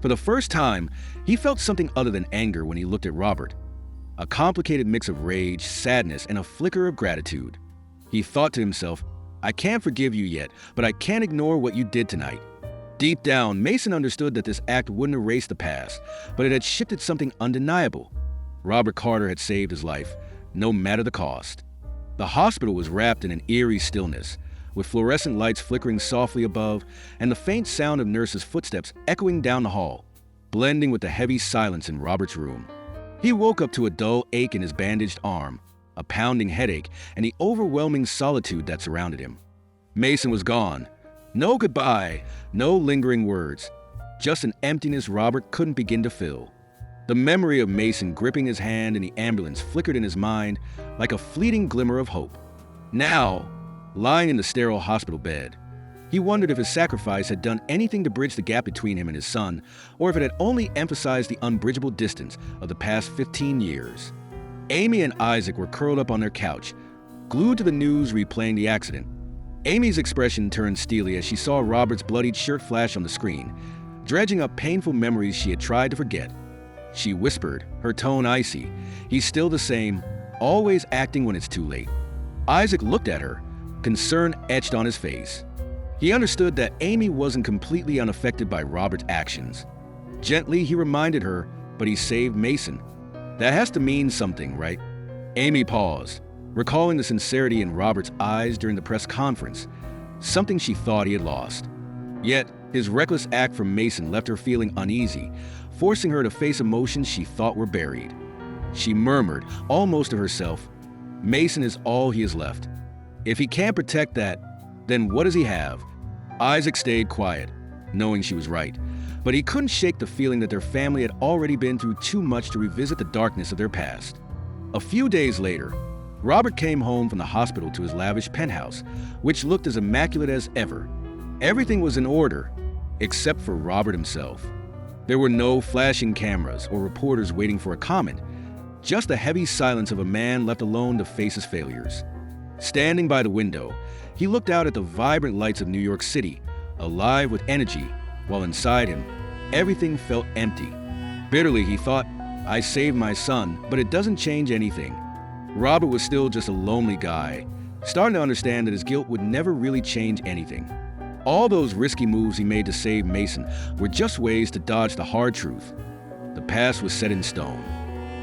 For the first time, he felt something other than anger when he looked at Robert. A complicated mix of rage, sadness, and a flicker of gratitude. He thought to himself, "I can't forgive you yet, but I can't ignore what you did tonight." Deep down, Mason understood that this act wouldn't erase the past, but it had shifted something undeniable. Robert Carter had saved his life, no matter the cost. The hospital was wrapped in an eerie stillness, with fluorescent lights flickering softly above and the faint sound of nurses' footsteps echoing down the hall, blending with the heavy silence in Robert's room. He woke up to a dull ache in his bandaged arm, a pounding headache, and the overwhelming solitude that surrounded him. Mason was gone. No goodbye, no lingering words, just an emptiness Robert couldn't begin to fill. The memory of Mason gripping his hand in the ambulance flickered in his mind like a fleeting glimmer of hope. Now, lying in the sterile hospital bed, he wondered if his sacrifice had done anything to bridge the gap between him and his son, or if it had only emphasized the unbridgeable distance of the past 15 years. Amy and Isaac were curled up on their couch, glued to the news replaying the accident. Amy's expression turned steely as she saw Robert's bloodied shirt flash on the screen, dredging up painful memories she had tried to forget. She whispered, her tone icy, "He's still the same, always acting when it's too late." Isaac looked at her, concern etched on his face. He understood that Amy wasn't completely unaffected by Robert's actions. Gently, he reminded her, "But he saved Mason. That has to mean something, right?" Amy paused, recalling the sincerity in Robert's eyes during the press conference, something she thought he had lost. Yet, his reckless act for Mason left her feeling uneasy, forcing her to face emotions she thought were buried. She murmured, almost to herself, "Mason is all he has left. If he can't protect that, then what does he have?" Isaac stayed quiet, knowing she was right, but he couldn't shake the feeling that their family had already been through too much to revisit the darkness of their past. A few days later, Robert came home from the hospital to his lavish penthouse, which looked as immaculate as ever. Everything was in order, except for Robert himself. There were no flashing cameras or reporters waiting for a comment, just the heavy silence of a man left alone to face his failures. Standing by the window, he looked out at the vibrant lights of New York City, alive with energy, while inside him, everything felt empty. Bitterly, he thought, I saved my son, but it doesn't change anything. Robert was still just a lonely guy, starting to understand that his guilt would never really change anything. All those risky moves he made to save Mason were just ways to dodge the hard truth. The past was set in stone.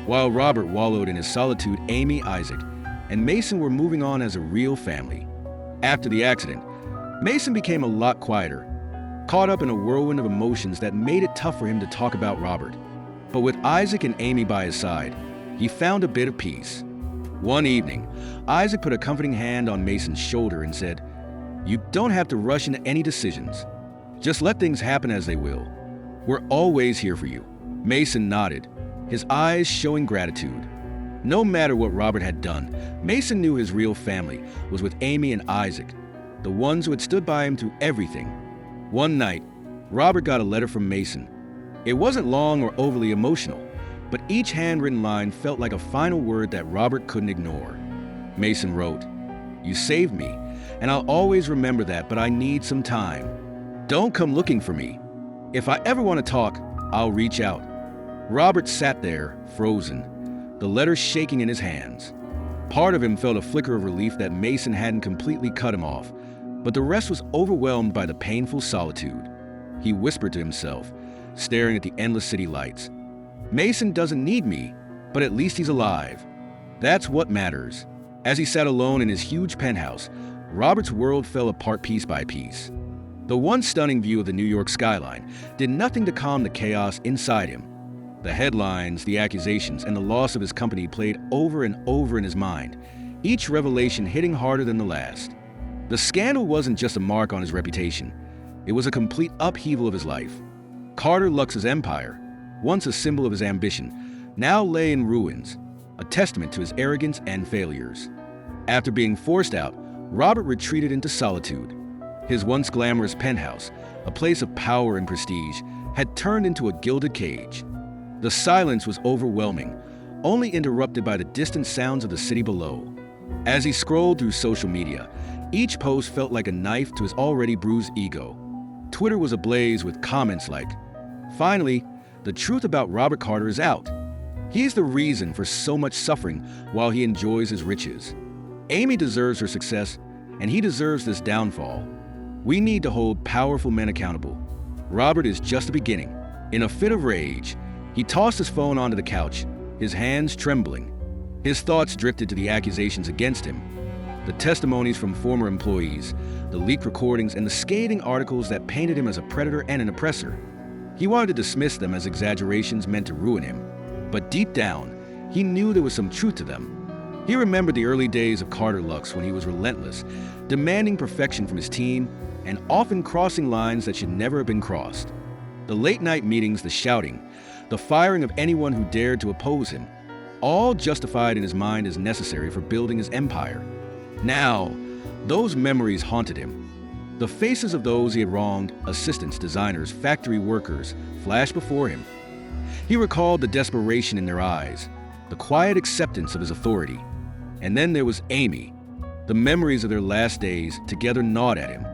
While Robert wallowed in his solitude, Amy, Isaac, and Mason were moving on as a real family. After the accident, Mason became a lot quieter, caught up in a whirlwind of emotions that made it tough for him to talk about Robert. But with Isaac and Amy by his side, he found a bit of peace. One evening, Isaac put a comforting hand on Mason's shoulder and said, "You don't have to rush into any decisions. Just let things happen as they will. We're always here for you." Mason nodded, his eyes showing gratitude. No matter what Robert had done, Mason knew his real family was with Amy and Isaac, the ones who had stood by him through everything. One night, Robert got a letter from Mason. It wasn't long or overly emotional, but each handwritten line felt like a final word that Robert couldn't ignore. Mason wrote, "You saved me, and I'll always remember that, but I need some time. Don't come looking for me. If I ever want to talk, I'll reach out." Robert sat there, frozen, the letter shaking in his hands. Part of him felt a flicker of relief that Mason hadn't completely cut him off, but the rest was overwhelmed by the painful solitude. He whispered to himself, staring at the endless city lights. "Mason doesn't need me, but at least he's alive. That's what matters." As he sat alone in his huge penthouse, Robert's world fell apart piece by piece. The once stunning view of the New York skyline did nothing to calm the chaos inside him. The headlines, the accusations, and the loss of his company played over and over in his mind, each revelation hitting harder than the last. The scandal wasn't just a mark on his reputation. It was a complete upheaval of his life. Carter Lux's empire, once a symbol of his ambition, now lay in ruins, a testament to his arrogance and failures. After being forced out, Robert retreated into solitude. His once glamorous penthouse, a place of power and prestige, had turned into a gilded cage. The silence was overwhelming, only interrupted by the distant sounds of the city below. As he scrolled through social media, each post felt like a knife to his already bruised ego. Twitter was ablaze with comments like, "Finally, the truth about Robert Carter is out. He's the reason for so much suffering while he enjoys his riches. Amy deserves her success, and he deserves this downfall. We need to hold powerful men accountable. Robert is just the beginning." In a fit of rage, he tossed his phone onto the couch, his hands trembling. His thoughts drifted to the accusations against him, the testimonies from former employees, the leaked recordings, and the scathing articles that painted him as a predator and an oppressor. He wanted to dismiss them as exaggerations meant to ruin him, but deep down, he knew there was some truth to them. He remembered the early days of Carter Lux when he was relentless, demanding perfection from his team, and often crossing lines that should never have been crossed. The late-night meetings, the shouting, the firing of anyone who dared to oppose him, all justified in his mind as necessary for building his empire. Now, those memories haunted him. The faces of those he had wronged, assistants, designers, factory workers, flashed before him. He recalled the desperation in their eyes, the quiet acceptance of his authority. And then there was Amy. The memories of their last days together gnawed at him.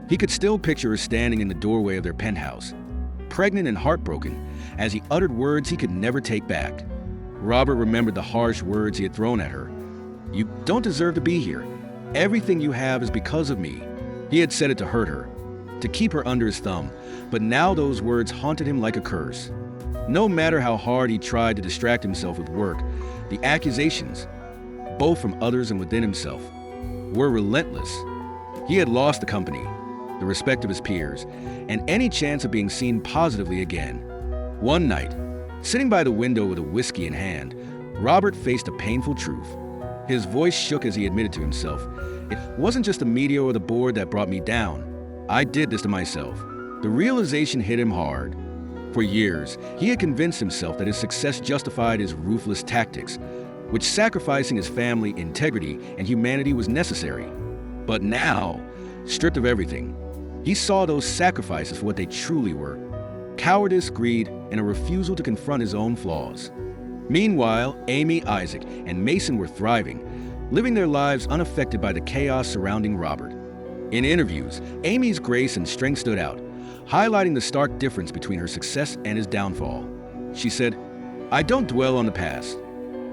He could still picture her standing in the doorway of their penthouse, pregnant and heartbroken, as he uttered words he could never take back. Robert remembered the harsh words he had thrown at her. "You don't deserve to be here. Everything you have is because of me." He had said it to hurt her, to keep her under his thumb, but now those words haunted him like a curse. No matter how hard he tried to distract himself with work, the accusations, both from others and within himself, were relentless. He had lost the company, the respect of his peers, and any chance of being seen positively again. One night, sitting by the window with a whiskey in hand, Robert faced a painful truth. His voice shook as he admitted to himself, "It wasn't just the media or the board that brought me down. I did this to myself." The realization hit him hard. For years, he had convinced himself that his success justified his ruthless tactics, which sacrificing his family, integrity, and humanity was necessary. But now, stripped of everything, he saw those sacrifices for what they truly were: cowardice, greed, and a refusal to confront his own flaws. Meanwhile, Amy, Isaac, and Mason were thriving, living their lives unaffected by the chaos surrounding Robert. In interviews, Amy's grace and strength stood out, highlighting the stark difference between her success and his downfall. She said, "I don't dwell on the past.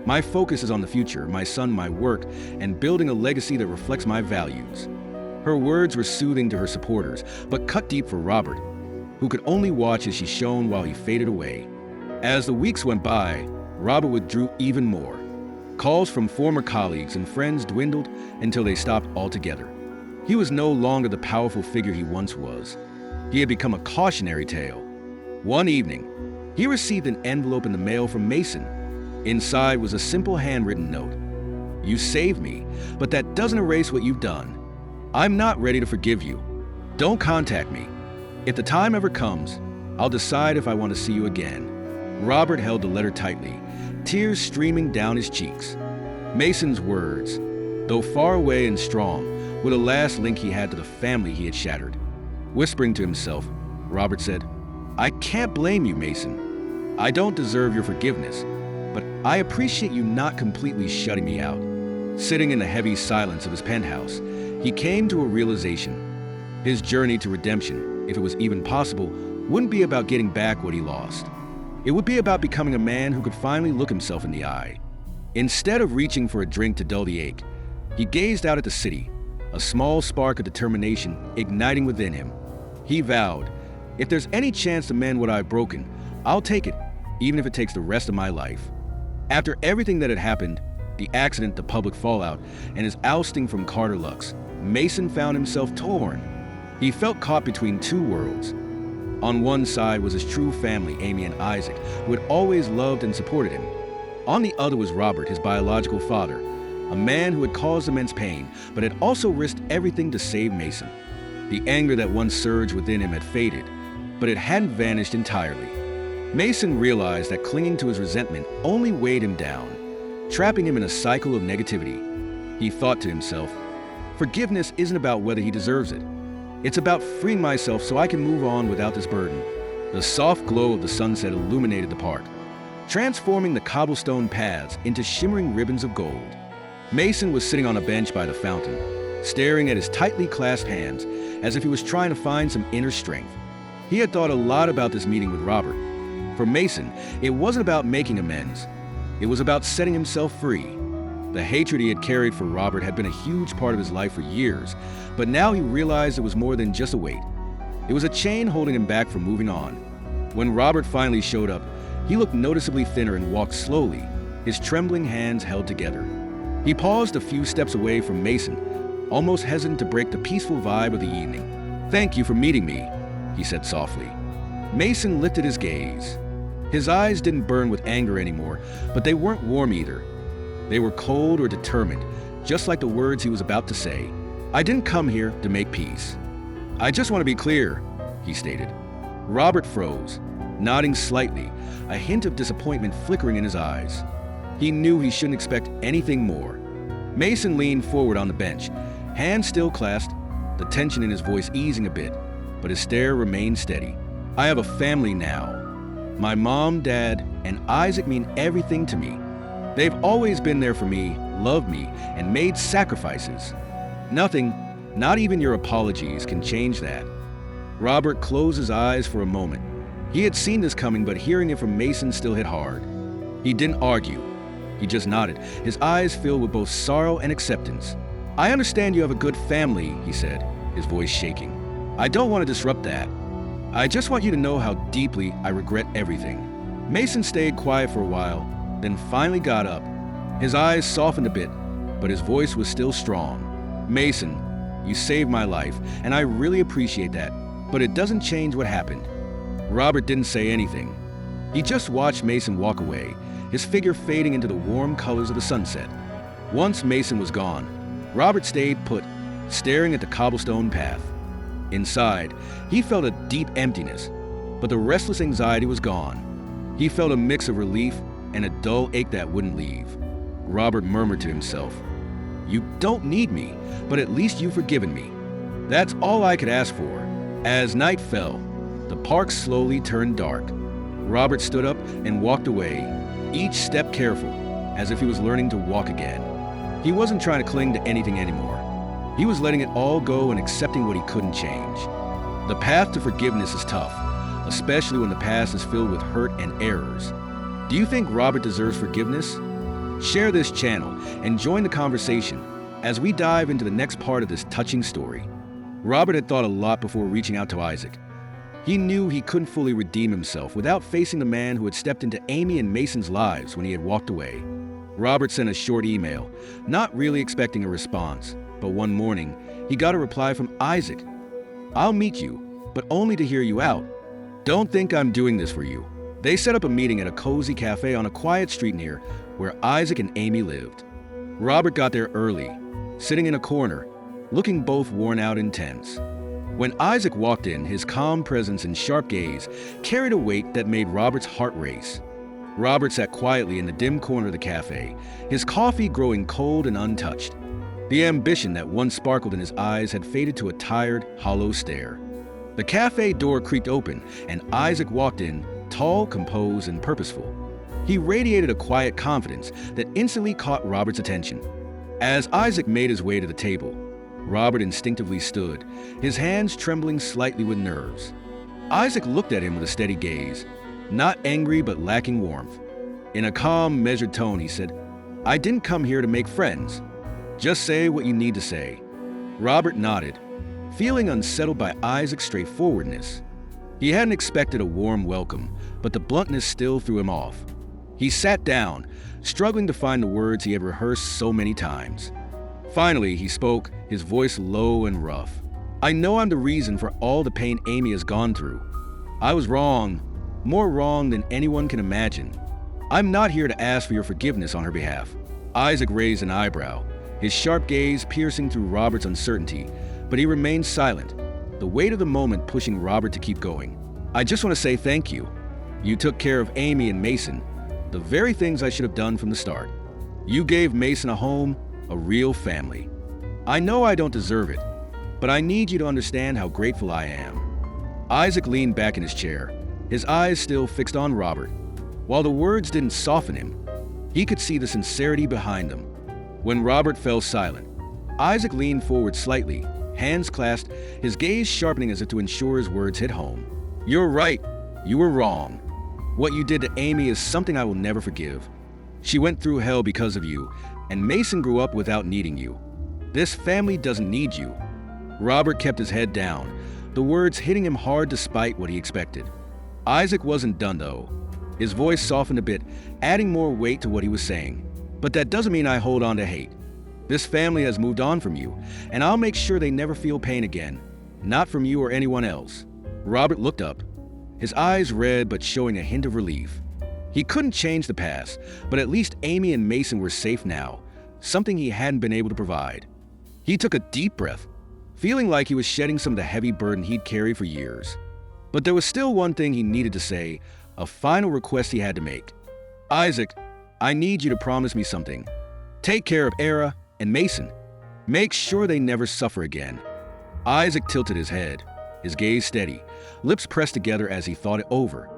My focus is on the future, my son, my work, and building a legacy that reflects my values." Her words were soothing to her supporters, but cut deep for Robert, who could only watch as she shone while he faded away. As the weeks went by, Robert withdrew even more. Calls from former colleagues and friends dwindled until they stopped altogether. He was no longer the powerful figure he once was. He had become a cautionary tale. One evening, he received an envelope in the mail from Mason. Inside was a simple handwritten note. "You saved me, but that doesn't erase what you've done. I'm not ready to forgive you. Don't contact me. If the time ever comes, I'll decide if I want to see you again." Robert held the letter tightly, tears streaming down his cheeks. Mason's words, though far away and strong, were the last link he had to the family he had shattered. Whispering to himself, Robert said, "I can't blame you, Mason. I don't deserve your forgiveness, but I appreciate you not completely shutting me out." Sitting in the heavy silence of his penthouse, he came to a realization. His journey to redemption, if it was even possible, wouldn't be about getting back what he lost. It would be about becoming a man who could finally look himself in the eye. Instead of reaching for a drink to dull the ache, he gazed out at the city, a small spark of determination igniting within him. He vowed, "If there's any chance to mend what I've broken, I'll take it, even if it takes the rest of my life." After everything that had happened, the accident, the public fallout, and his ousting from Carter Lux, Mason found himself torn. He felt caught between two worlds. On one side was his true family, Amy and Isaac, who had always loved and supported him. On the other was Robert, his biological father, a man who had caused immense pain, but had also risked everything to save Mason. The anger that once surged within him had faded, but it hadn't vanished entirely. Mason realized that clinging to his resentment only weighed him down, trapping him in a cycle of negativity. He thought to himself, "Forgiveness isn't about whether he deserves it. It's about freeing myself so I can move on without this burden." The soft glow of the sunset illuminated the park, transforming the cobblestone paths into shimmering ribbons of gold. Mason was sitting on a bench by the fountain, staring at his tightly clasped hands as if he was trying to find some inner strength. He had thought a lot about this meeting with Robert. For Mason, it wasn't about making amends. It was about setting himself free. The hatred he had carried for Robert had been a huge part of his life for years, but now he realized it was more than just a weight. It was a chain holding him back from moving on. When Robert finally showed up, he looked noticeably thinner and walked slowly, his trembling hands held together. He paused a few steps away from Mason, almost hesitant to break the peaceful vibe of the evening. "Thank you for meeting me," he said softly. Mason lifted his gaze. His eyes didn't burn with anger anymore, but they weren't warm either. They were cold or determined, just like the words he was about to say. "I didn't come here to make peace. I just want to be clear," he stated. Robert froze, nodding slightly, a hint of disappointment flickering in his eyes. He knew he shouldn't expect anything more. Mason leaned forward on the bench, hands still clasped, the tension in his voice easing a bit, but his stare remained steady. "I have a family now. My mom, dad, and Isaac mean everything to me. They've always been there for me, loved me, and made sacrifices. Nothing, not even your apologies, can change that." Robert closed his eyes for a moment. He had seen this coming, but hearing it from Mason still hit hard. He didn't argue. He just nodded, his eyes filled with both sorrow and acceptance. "I understand you have a good family," he said, his voice shaking. "I don't want to disrupt that. I just want you to know how deeply I regret everything." Mason stayed quiet for a while, then finally got up. His eyes softened a bit, but his voice was still strong. "Mason, you saved my life, and I really appreciate that, but it doesn't change what happened." Robert didn't say anything. He just watched Mason walk away, his figure fading into the warm colors of the sunset. Once Mason was gone, Robert stayed put, staring at the cobblestone path. Inside, he felt a deep emptiness, but the restless anxiety was gone. He felt a mix of relief and a dull ache that wouldn't leave. Robert murmured to himself. "You don't need me, but at least you've forgiven me." That's all I could ask for. As night fell, the park slowly turned dark. Robert stood up and walked away, each step careful, as if he was learning to walk again. He wasn't trying to cling to anything anymore. He was letting it all go and accepting what he couldn't change. The path to forgiveness is tough, especially when the past is filled with hurt and errors. Do you think Robert deserves forgiveness? Share this channel and join the conversation as we dive into the next part of this touching story. Robert had thought a lot before reaching out to Isaac. He knew he couldn't fully redeem himself without facing the man who had stepped into Amy and Mason's lives when he had walked away. Robert sent a short email, not really expecting a response, but one morning, he got a reply from Isaac. "I'll meet you, but only to hear you out. Don't think I'm doing this for you." They set up a meeting at a cozy cafe on a quiet street near where Isaac and Amy lived. Robert got there early, sitting in a corner, looking both worn out and tense. When Isaac walked in, his calm presence and sharp gaze carried a weight that made Robert's heart race. Robert sat quietly in the dim corner of the cafe, his coffee growing cold and untouched. The ambition that once sparkled in his eyes had faded to a tired, hollow stare. The cafe door creaked open, and Isaac walked in, tall, composed, and purposeful. He radiated a quiet confidence that instantly caught Robert's attention. As Isaac made his way to the table, Robert instinctively stood, his hands trembling slightly with nerves. Isaac looked at him with a steady gaze, not angry but lacking warmth. In a calm, measured tone, he said, "I didn't come here to make friends. Just say what you need to say." Robert nodded, feeling unsettled by Isaac's straightforwardness. He hadn't expected a warm welcome, but the bluntness still threw him off. He sat down, struggling to find the words he had rehearsed so many times. Finally, he spoke, his voice low and rough. "I know I'm the reason for all the pain Amy has gone through. I was wrong, more wrong than anyone can imagine. I'm not here to ask for your forgiveness on her behalf." Isaac raised an eyebrow, his sharp gaze piercing through Robert's uncertainty, but he remained silent, the weight of the moment pushing Robert to keep going. "I just want to say thank you. You took care of Amy and Mason, the very things I should have done from the start. You gave Mason a home, a real family. I know I don't deserve it, but I need you to understand how grateful I am." Isaac leaned back in his chair, his eyes still fixed on Robert. While the words didn't soften him, he could see the sincerity behind them. When Robert fell silent, Isaac leaned forward slightly, hands clasped, his gaze sharpening as if to ensure his words hit home. "You're right. You were wrong. What you did to Amy is something I will never forgive. She went through hell because of you, and Mason grew up without needing you. This family doesn't need you." Robert kept his head down, the words hitting him hard despite what he expected. Isaac wasn't done, though. His voice softened a bit, adding more weight to what he was saying. "But that doesn't mean I hold on to hate. This family has moved on from you, and I'll make sure they never feel pain again. Not from you or anyone else." Robert looked up, his eyes red but showing a hint of relief. He couldn't change the past, but at least Amy and Mason were safe now, something he hadn't been able to provide. He took a deep breath, feeling like he was shedding some of the heavy burden he'd carried for years. But there was still one thing he needed to say, a final request he had to make. "Isaac, I need you to promise me something. Take care of Era and Mason. Make sure they never suffer again." Isaac tilted his head, his gaze steady, lips pressed together as he thought it over.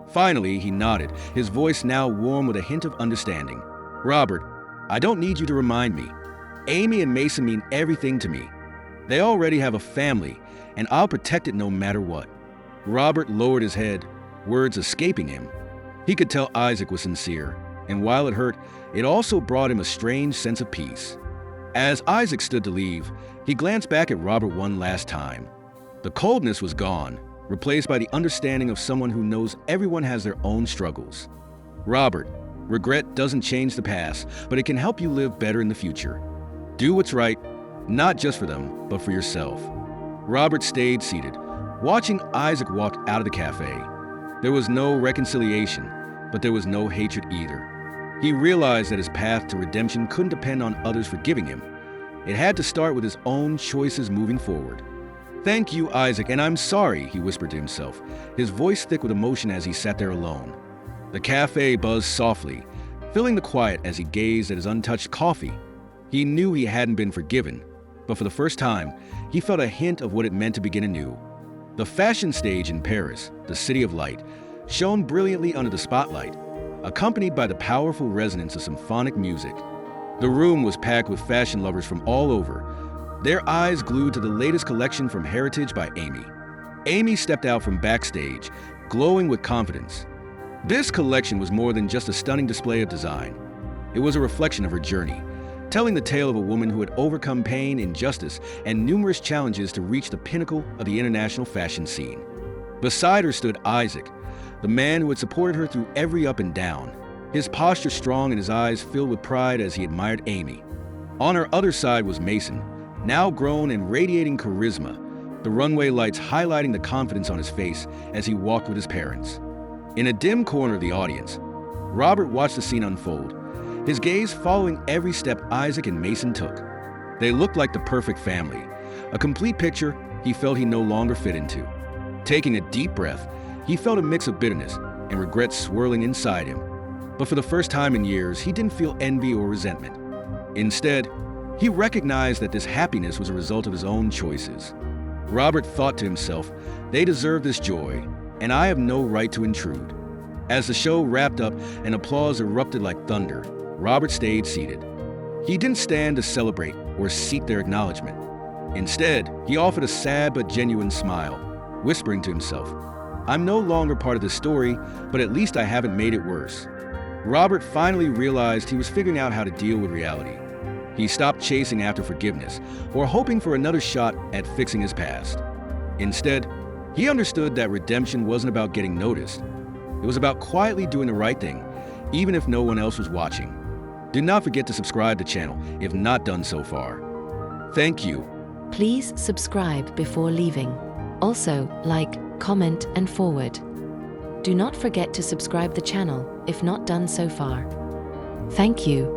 Finally, he nodded, his voice now warm with a hint of understanding. "Robert, I don't need you to remind me. Amy and Mason mean everything to me. They already have a family, and I'll protect it no matter what." Robert lowered his head, words escaping him. He could tell Isaac was sincere, and while it hurt, it also brought him a strange sense of peace. As Isaac stood to leave, he glanced back at Robert one last time. The coldness was gone, replaced by the understanding of someone who knows everyone has their own struggles. "Robert, regret doesn't change the past, but it can help you live better in the future. Do what's right, not just for them, but for yourself." Robert stayed seated, watching Isaac walk out of the cafe. There was no reconciliation, but there was no hatred either. He realized that his path to redemption couldn't depend on others forgiving him. It had to start with his own choices moving forward. "Thank you, Isaac, and I'm sorry," he whispered to himself, his voice thick with emotion as he sat there alone. The cafe buzzed softly, filling the quiet as he gazed at his untouched coffee. He knew he hadn't been forgiven, but for the first time, he felt a hint of what it meant to begin anew. The fashion stage in Paris, the city of light, shone brilliantly under the spotlight, accompanied by the powerful resonance of symphonic music. The room was packed with fashion lovers from all over, their eyes glued to the latest collection from Heritage by Amy. Amy stepped out from backstage, glowing with confidence. This collection was more than just a stunning display of design. It was a reflection of her journey, telling the tale of a woman who had overcome pain, injustice, and numerous challenges to reach the pinnacle of the international fashion scene. Beside her stood Isaac, the man who had supported her through every up and down, his posture strong and his eyes filled with pride as he admired Amy. On her other side was Mason, now grown and radiating charisma, the runway lights highlighting the confidence on his face as he walked with his parents. In a dim corner of the audience, Robert watched the scene unfold, his gaze following every step Isaac and Mason took. They looked like the perfect family, a complete picture he felt he no longer fit into. Taking a deep breath, he felt a mix of bitterness and regret swirling inside him. But for the first time in years, he didn't feel envy or resentment. Instead, he recognized that this happiness was a result of his own choices. Robert thought to himself, they deserve this joy, and I have no right to intrude. As the show wrapped up and applause erupted like thunder, Robert stayed seated. He didn't stand to celebrate or seek their acknowledgement. Instead, he offered a sad but genuine smile, whispering to himself, I'm no longer part of this story, but at least I haven't made it worse. Robert finally realized he was figuring out how to deal with reality. He stopped chasing after forgiveness or hoping for another shot at fixing his past. Instead, he understood that redemption wasn't about getting noticed. It was about quietly doing the right thing, even if no one else was watching. Do not forget to subscribe to the channel if not done so far. Thank you. Please subscribe before leaving. Also, like, comment, and forward. Do not forget to subscribe the channel if not done so far. Thank you.